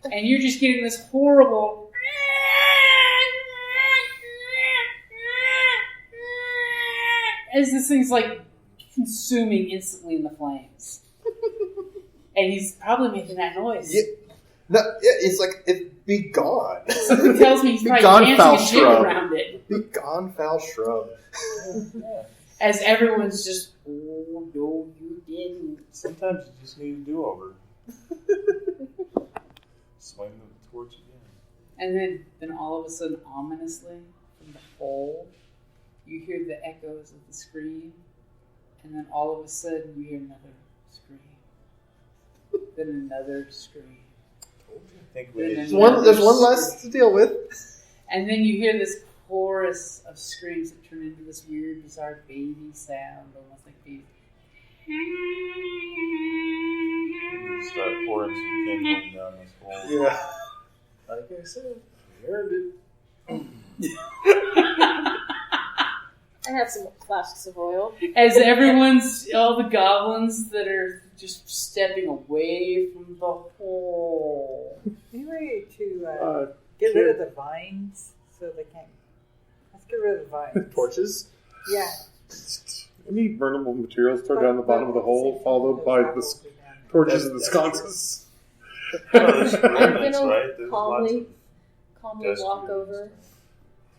And you're just getting this horrible as this thing's like consuming instantly in the flames. And he's probably making that noise. Yeah. No, it's like, be gone. Something tells me he's probably dancing and jigging around it. Be gone, foul shrub. As everyone's just, oh, no, you didn't. Sometimes you just need a do-over. Swing the torch again. And then all of a sudden, ominously, from the hole, you hear the echoes of the scream. And then all of a sudden, you hear another scream. Then another scream. There's one less to deal with. And then you hear this chorus of screams that turn into this weird, bizarre baby sound, almost like baby. You start pouring some kindling down this hole. Yeah. Like I said, I earned it. I have some flasks of oil. As all the goblins that are just stepping away from the hole. Any way to get rid of the vines so they can't... Let's get rid of the vines. Torches? Yeah. Any burnable materials thrown down the bottom of the hole, followed by the torches and the sconces. I'm going to calmly walk over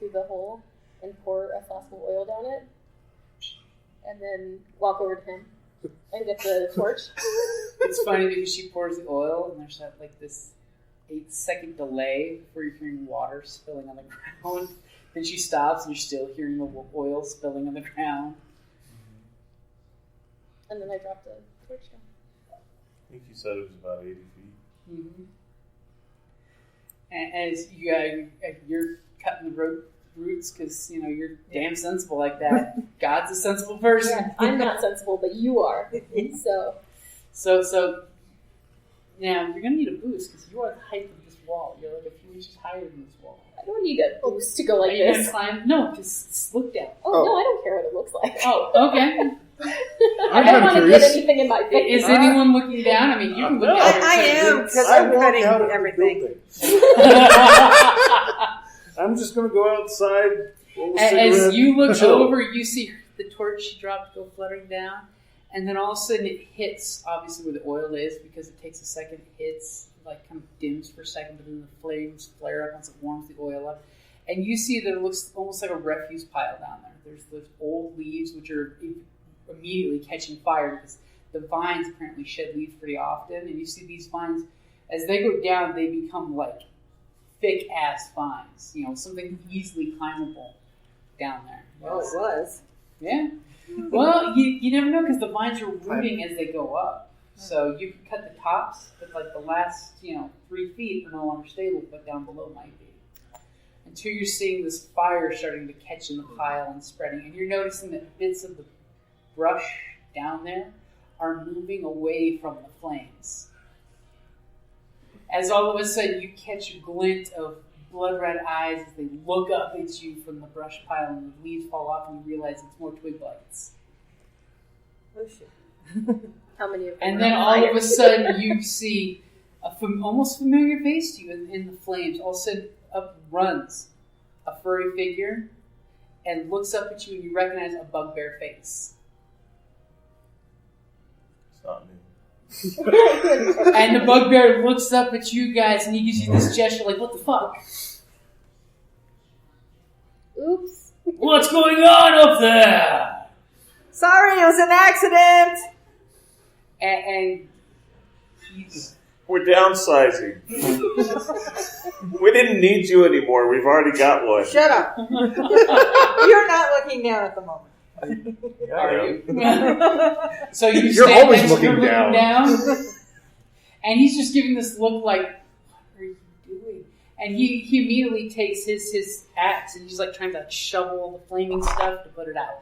to the hole and pour a flask of oil down it, and then walk over to him and get the torch. It's funny because she pours the oil, and there's like this 8-second delay before you're hearing water spilling on the ground. Then she stops, and you're still hearing the oil spilling on the ground. And then I drop the torch down. I think you said it was about 80 feet. Mm-hmm. And as you're cutting the roots because you're damn sensible like that. God's a sensible person. Yeah, I'm not sensible, but you are. So now you're gonna need a boost because you are the height of this wall. You're like a few inches higher than this wall. I don't need a boost to go like are you this. Gonna climb? No, just look down. Oh, no, I don't care what it looks like. Oh, okay. I don't want to get anything in my face. Is anyone looking down? I mean, you can look down. I am, because I'm cutting everything. I'm just going to go outside. As you look over, you see the torch she dropped go fluttering down, and then all of a sudden it hits, obviously where the oil is, because it takes a second, it hits, like kind of dims for a second, but then the flames flare up once it warms the oil up. And you see that it looks almost like a refuse pile down there. There's those old leaves which are immediately catching fire because the vines apparently shed leaves pretty often. And you see these vines, as they go down, they become like thick-ass vines. Something easily climbable down there. Well, it was. Yeah. Well, you never know because the vines are rooting as they go up. So you can cut the tops, but like the last 3 feet are no longer stable, but down below might be. Until you're seeing this fire starting to catch in the pile and spreading, and you're noticing that bits of the brush down there are moving away from the flames. As all of a sudden you catch a glint of blood red eyes as they look up at you from the brush pile, and the leaves fall off, and you realize it's more twig blights. Oh shit. How many of them? And are then on all fire? of a sudden you see a almost familiar face to you in the flames. All of a sudden up runs a furry figure and looks up at you and you recognize a bugbear face. It's not me. And the bugbear looks up at you guys and he gives you this gesture like, what the fuck? Oops. What's going on up there? Sorry, it was an accident. And he's... We're downsizing. We didn't need you anymore. We've already got one. Shut up. You're not looking down at the moment. Are you? So you You're stand always next to him looking down. And he's just giving this look like, what are you doing? And he immediately takes his axe and he's like trying to shovel the flaming stuff to put it out.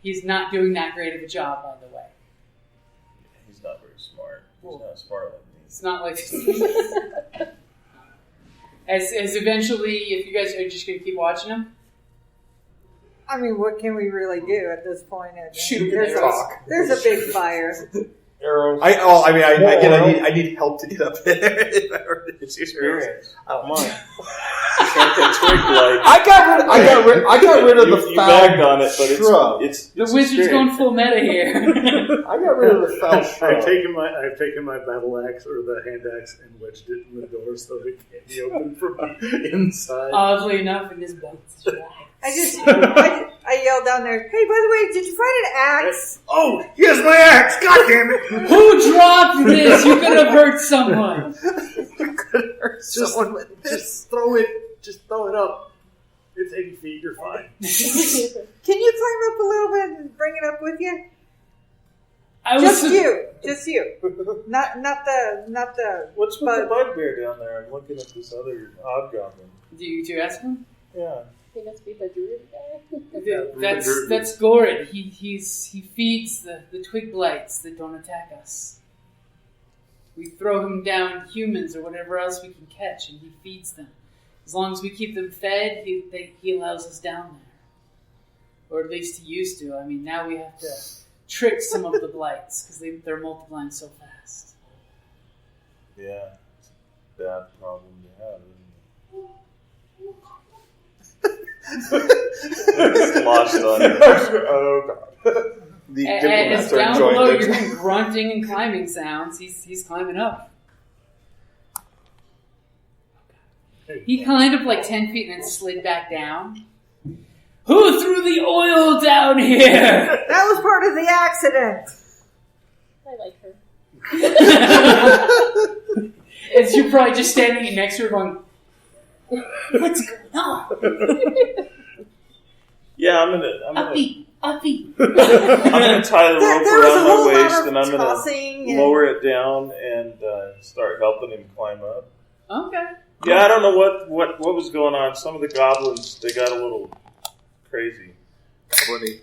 He's not doing that great of a job, by the way. He's not very smart. He's not smart like me. It's not like as eventually, if you guys are just going to keep watching him, I mean, what can we really do at this point? Shoot There's arrows. there's a big fire. Arrows. I need help to get up there. It's Experience. Oh, Come on. It's like that twig light. I got rid of the You foul bagged on it, but shrub. it's the wizard's experience. going full meta here. I got rid of the foul shrub. I've taken my battle axe or the hand axe and wedged it in the door so it can't be opened from the inside. Oddly enough, in his belt. I yelled down there, hey, by the way, did you find an axe? Oh, here's my axe! God damn it! Who dropped this? You could have hurt someone. Someone with this. Just throw it up. It's 80 feet, you're fine. Can you climb up a little bit and bring it up with you? Just you. Not the. What's with the bugbear down there? I'm looking at this other hobgoblin. Do you ask him? Yeah. He must be the druid guy. That's Gorid. He feeds the twig blights that don't attack us. We throw him down humans or whatever else we can catch, and he feeds them. As long as we keep them fed, he allows us down there, or at least he used to. I mean, now we have to trick some of the blights because they're multiplying so fast. Yeah. It's a bad problem to have, isn't it? Lost on you. Oh god. The As diplomats are down enjoying below, this. you're hearing grunting and climbing sounds. He's climbing up. He climbed up like 10 feet and then slid back down. Who threw the oil down here? That was part of the accident. I like her. As you're probably just standing next to her going, what's going on? Yeah, I'm gonna Uppy. I'm gonna tie the rope There was a around whole my lot waist of and I'm tossing gonna and- lower it down and start helping him climb up. Okay. Yeah, I don't know what was going on. Some of the goblins, they got a little crazy. Funny.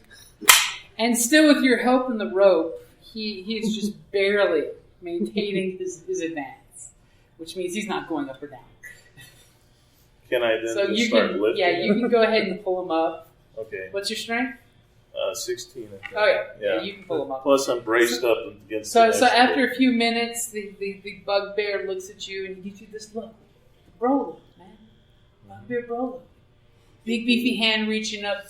And still with your help in the rope, he's just barely maintaining his advance. Which means he's not going up or down. Can I then So just you start can, lifting? you can go ahead and pull him up. Okay. What's your strength? 16. I think. Oh yeah, you can pull him up. Plus, I'm braced up against. So the so next after rope. a few minutes, the bugbear looks at you and he gives you this look. Bro, man. Bugbear bro. Big beefy hand reaching up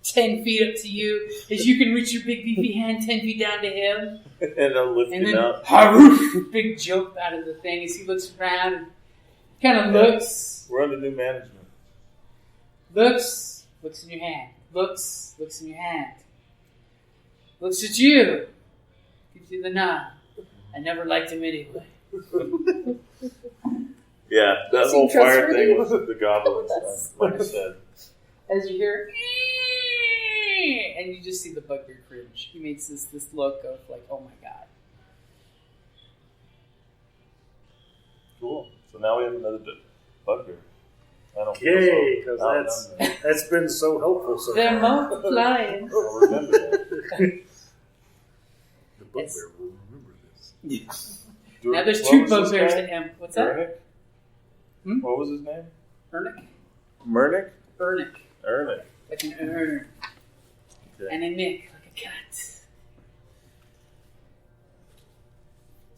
10 feet up to you as you can reach your big beefy hand 10 feet down to him. and I'm lifting And then up. haroof, big jump out of the thing as he looks around and kind of looks, We're under new management. looks in your hand, looks in your hand, looks at you, gives you the nod. I never liked him anyway. Yeah, that Seem whole fire trustworthy? thing was the goblins, That's- like I said. As you hear, and you just see the bugbear cringe. He makes this look of like, oh my god. Cool. So now we have another bugbear. I don't feel Yay, so because that's been so helpful so They're far. multiplying. I'll remember that. The bugbear will remember this. Now there's What two was his bugbears name? at him. What's that? Ernick? What was his name? Ernick? Murnick? Ernick. Ernick. Like an urn. Okay. And a nick, like a cat.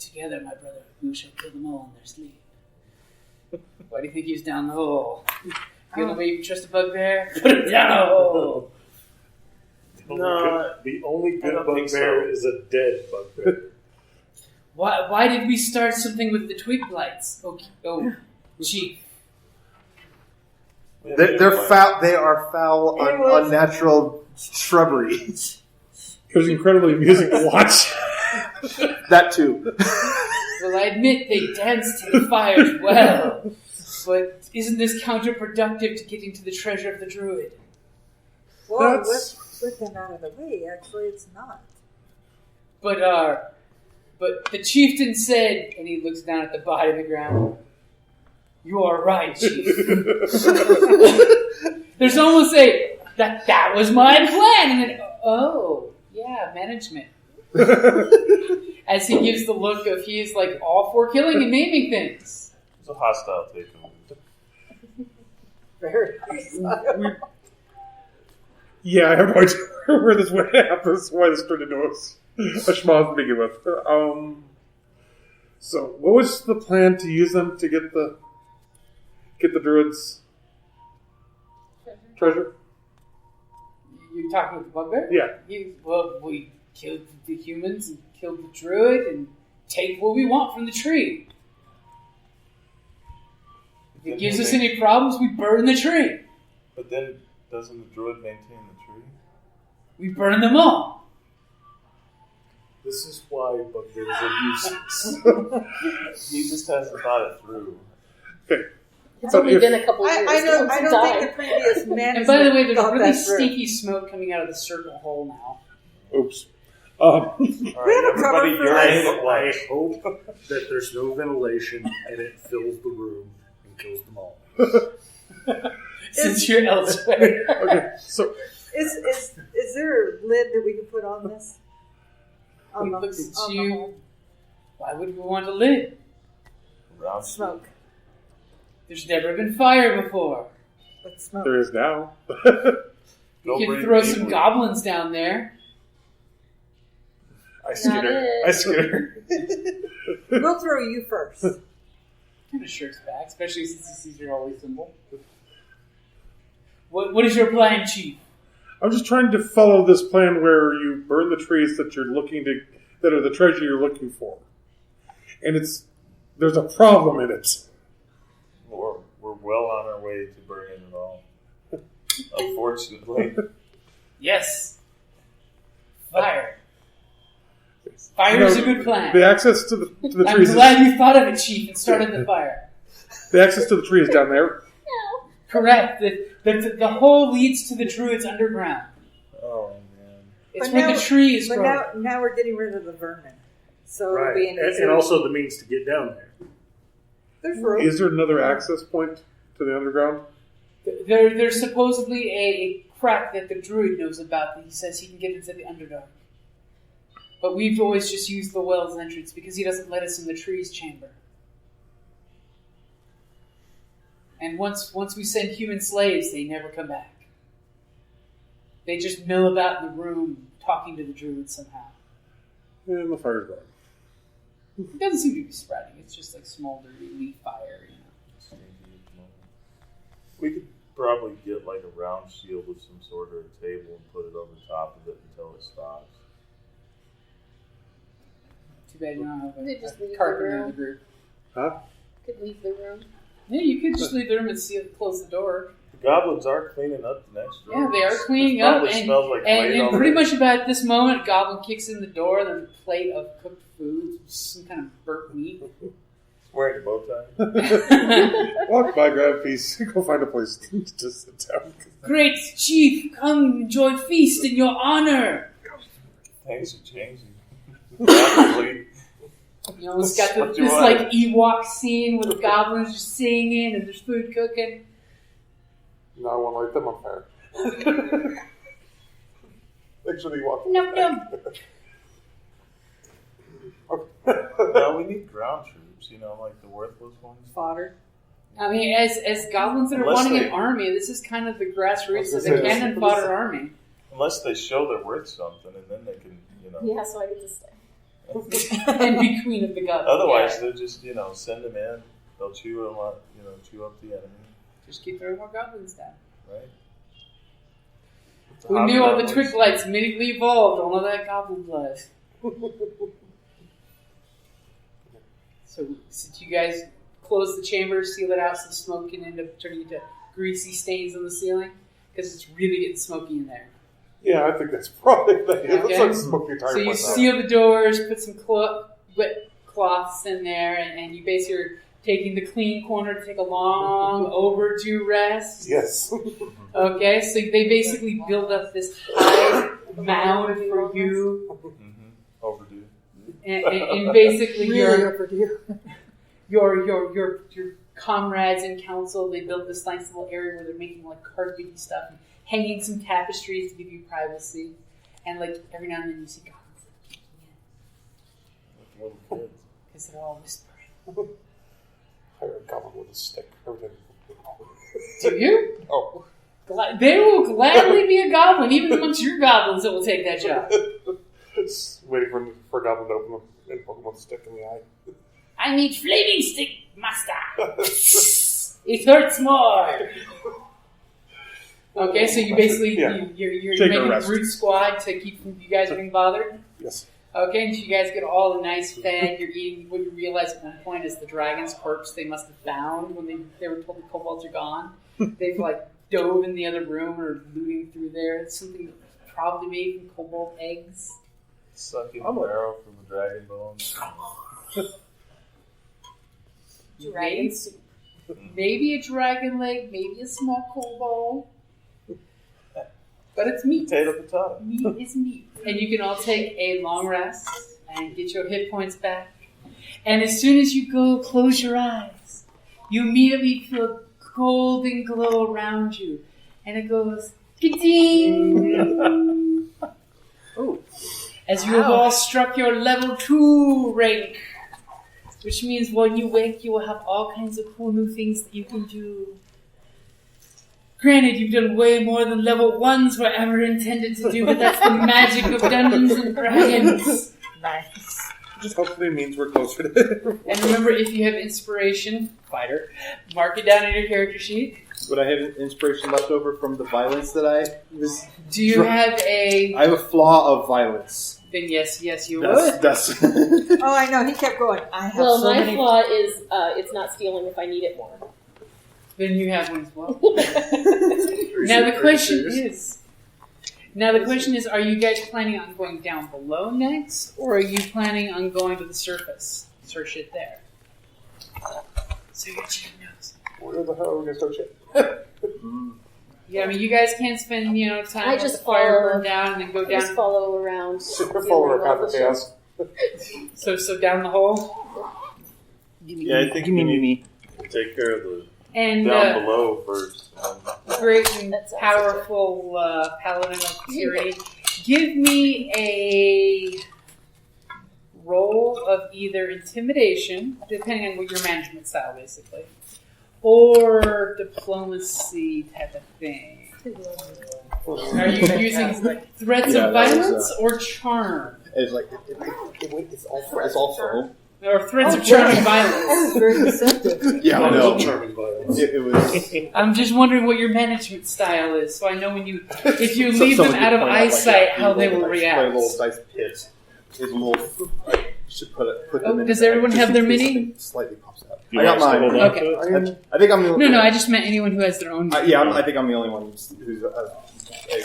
together, my brother. We shall kill them all in their sleep. Why do you think he was down the hole? The only way you can trust a bugbear? Put him down the hole! The only good bugbear is a dead bugbear. Why did we start something with the twig blights? Oh, Chief. They're foul. They are foul, unnatural shrubbery. It was incredibly amusing to watch. That too. Well, I admit they dance to the fires well, but isn't this counterproductive to getting to the treasure of the druid? Well, let's put them out of the way. Actually, it's not. But the chieftain said, and he looks down at the body of the ground, "You are right, Chief." There's almost that was my plan, and then, oh, yeah, management. As he gives the look of he is like all for killing and maiming things. It's a hostile take on it. Very nice. Yeah, I have no idea where this went after. That's why this turned into a schmoz to begin with. So, what was the plan to use them to get the druids' treasure? You're talking with the bugbear? Yeah. We killed the humans and killed the druid and take what we want from the tree. If it gives us any problems, we burn the tree. But then, doesn't the druid maintain the tree? We burn them all. This is why bugbears are useless. He just hasn't thought it through. Okay. It's only been a couple of years. I don't think the previous management. And by the way, there's got really that through. stinky smoke coming out of the circle hole now. Oops. All right, everybody, you're in at I once. hope that there's no ventilation and it fills the room and kills them all. Since you're elsewhere. Okay, so Is there a lid that we can put on this? He looks at you. Why would we want a lid? Round Smoke. There's never been fire before. But smoke. there is now. You could throw some goblins down there. I scooter. We'll throw you first. Kind of shirks back, especially since he sees your holy symbol. What is your plan, Chief? I'm just trying to follow this plan where you burn the trees that that are the treasure you're looking for, and there's a problem in it. We're well on our way to burning it all. Unfortunately. Yes. Fire. Fire is a good plan. The access to the I'm trees. glad you thought of it, Chief, and started the fire. The access to the tree is down there. Correct. The hole leads to the druids underground. Oh, man. It's where the tree is But growing. now we're getting rid of the vermin. So Right. it'll be an easier. And also the means to get down there. There's room. Is there another access point to the underground? There's supposedly a crack that the druid knows about that he says he can get into the Underdark. But we've always just used the well's entrance because he doesn't let us in the tree's chamber. And once we send human slaves, they never come back. They just mill about in the room talking to the druid somehow. And the fire's going. It doesn't seem to be spreading. It's just like smoldery leaf fire, you know. We could probably get like a round shield with some sort of a table and put it over top of it until it stops. Too bad you don't have They just leave a the carpenter in room. the group. Huh? Could leave the room. Yeah, you could just leave the room and close the door. The goblins are cleaning up the next room. Yeah, they are cleaning It up, probably and smells like weight pretty already. much about this moment, Goblin kicks in the door, and there's a plate of cooked food, some kind of burnt meat. Wearing a bow tie. Walk by, grab a piece, go find a place to sit down. Great Chief, come enjoy feast in your honor. Things are changing. Rapidly. You know, it's got What do this I- like Ewok scene where the goblins just singing and there's food cooking. No, I won't light them on fire. Actually, walk. Num num. No, we need ground troops, you know, like the worthless ones. Fodder. I mean, as goblins that are Unless wanting they- an army, this is kind of the grassroots of I the was gonna say, cannon fodder army. Unless they show they're worth something, and then they can, you know. Yeah, so I get to stay. and be queen of the goblins. Otherwise, they'll just, send them in. They'll chew them up, chew up the enemy. Just keep throwing more goblins down. Right. Who knew all the twig lights immediately evolved on all that goblin blood? So, since you guys close the chamber, seal it out so the smoke can end up turning into greasy stains on the ceiling, because it's really getting smoky in there. Yeah, I think that's probably it. Okay. Looks like smoky entire So you place out. seal the doors, put some wet cloths in there, and you basically are taking the clean corner to take a long overdue rest. Yes. Okay, so they basically build up this high mound for you. Overdue. And basically Really overdue. your comrades in council, they built this nice little area where they're making like carpety stuff and hanging some tapestries to give you privacy. And like every now and then you see goblins. Because they're all whispering. Hire a goblin with a stick. Everything. Do you? Oh. They will gladly be a goblin, even amongst your goblins that will take that job. It's waiting for a goblin to open them and poke him with a stick in the eye. I need flaming stick, master. It hurts more. Okay, so you basically you're making a brute squad to keep you guys from being bothered. Yes. Okay, and you guys get all the nice fed. You're eating. What you realize at one point is the dragon's corpse they must have found when they were told the kobolds are gone. They've like dove in the other room or looting through there. It's something that's probably made from kobold eggs. Sucking marrow from the dragon bones. Dragon soup. Maybe a dragon leg, maybe a small kobold. But it's meat. Potato. Meat is meat. And you can all take a long rest and get your hit points back. And as soon as you go close your eyes, you immediately feel a golden glow around you. And it goes, ka-ding! Oh. As you have all struck your level 2 rank. Which means when you wake, you will have all kinds of cool new things that you can do. Granted, you've done way more than level 1s were ever intended to do, but that's the magic of Dungeons and Dragons. Nice. Just hopefully means we're closer to it. And remember, if you have inspiration, fighter, mark it down in your character sheet. Would I have inspiration left over from the violence that I was... Do you have a... I have a flaw of violence. Then yes, you would. That's Oh, I know. He kept going. I have Well, so my many. flaw is it's not stealing if I need it more. Then you have one as well. Now the question is, are you guys planning on going down below next, or are you planning on going to the surface? Search it there. So your chicken knows. Where the hell are we going to start shit? Yeah, I mean, you guys can't spend, time I let just the fire follow- burn down and then go Just down. follow around. Follow our path of chaos. So down the hole. Yeah, I think we need to take care of the And down below first. great and That sounds powerful paladin of tyranny. Give me a roll of either intimidation, depending on what your management style, basically, or diplomacy type of thing. Are you using threats of violence or charm? It's like it's all foam. Or threats of charm and violence? That was very deceptive. Yeah, I know. Charming violence. It was. I'm just wondering what your management style is, so I know if you leave them someone out of could point eyesight, how they little will dice, react. play a little dice pit. It's a little. You should put them in. Does the bag, everyone just have in their case mini? something Slightly pops out. You I got want us to mine. hold on Okay. to it? I think I'm the only. No, I just meant anyone who has their own. I think I'm the only one who's a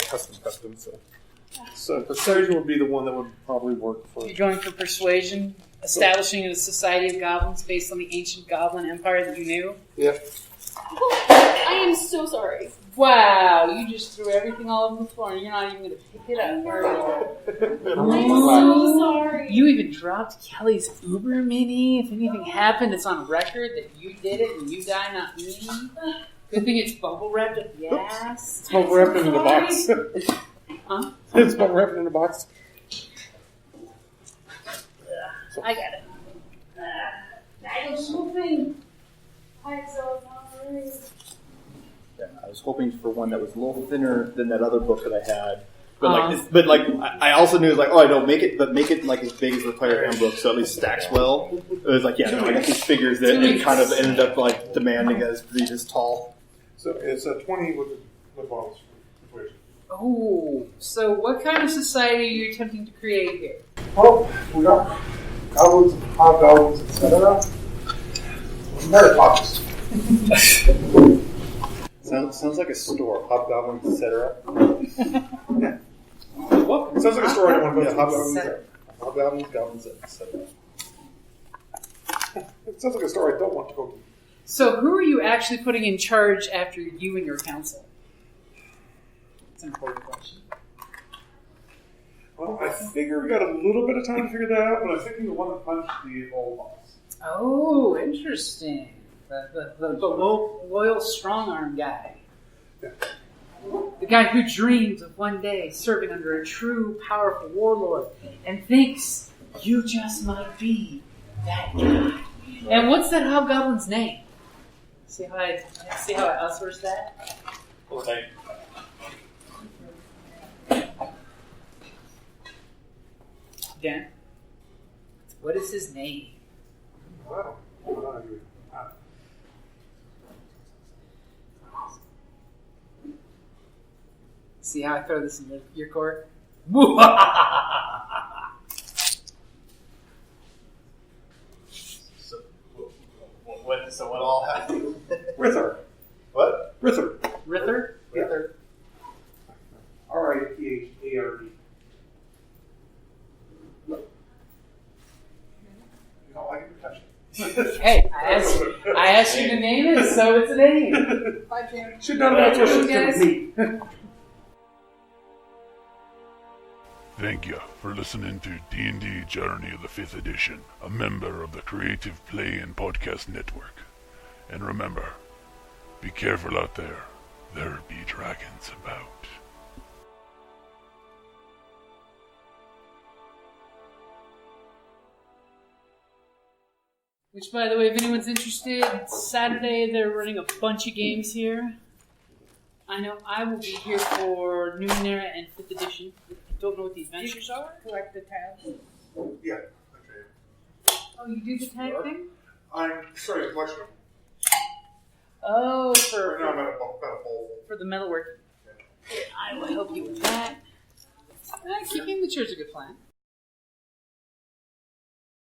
custom. So persuasion would be the one that would probably work for. You're going for persuasion, establishing a society of goblins based on the ancient goblin empire that you knew. Yeah. I am so sorry. Wow, you just threw everything all over the floor and you're not even going to pick it up. I'm so sorry. You even dropped Kelly's Uber Mini. If anything happened, it's on record that you did it and you die, not me. Good thing it's bubble wrapped up the ass. It's bubble wrapped in a box. Huh? It's bubble wrapped in a box. I got it. I was hoping. I'm so sorry. Yeah, I was hoping for one that was a little thinner than that other book that I had, But I also knew I don't make it like as big as the player handbook, so at least stacks well. It was I got these figures that it kind of ended up demanding us to be this tall. So it's a 20 with bottles. Oh, so what kind of society are you attempting to create here? Well, we got goblins, hobgoblins, etc. Murder pops. Sounds like a store. Hobgoblins, etc. Yeah. Well, it sounds like a store I don't want to go to. Hobgoblins, goblins, etc. It sounds like a store I don't want to go to. So who are you actually putting in charge after you and your council? That's an important question. Well, I figure we got a little bit of time to figure that out, but I'm thinking the one that punched the old boss. Oh, interesting. The loyal strong-arm guy. Yeah. The guy who dreams of one day serving under a true, powerful warlord and thinks you just might be that guy. And what's that hobgoblin's name? See how I outsource that? Okay. Dan, what is his name? Wow. See how I throw this in your court? So what all happened? Rither. What? Rither. Rither? Rither. R-I-T-H-A-R-D. You don't like it, touch it. Hey, I asked you to name it, so it's a name. Bye, Jim. Should not have asked me. Thank you for listening to D&D Journey of the 5th Edition, a member of the Creative Play and Podcast Network. And remember, be careful out there. There be dragons about. Which, by the way, if anyone's interested, Saturday they're running a bunch of games here. I know I will be here for Numenera and 5th Edition. Don't know what the adventures are? Collect the tabs. Yeah. Okay. Oh, you do the tag thing? I'm sorry, collection. Oh, Right now I'm at a bowl. for the metalwork. I will help you with that. Keeping the chair's a good plan.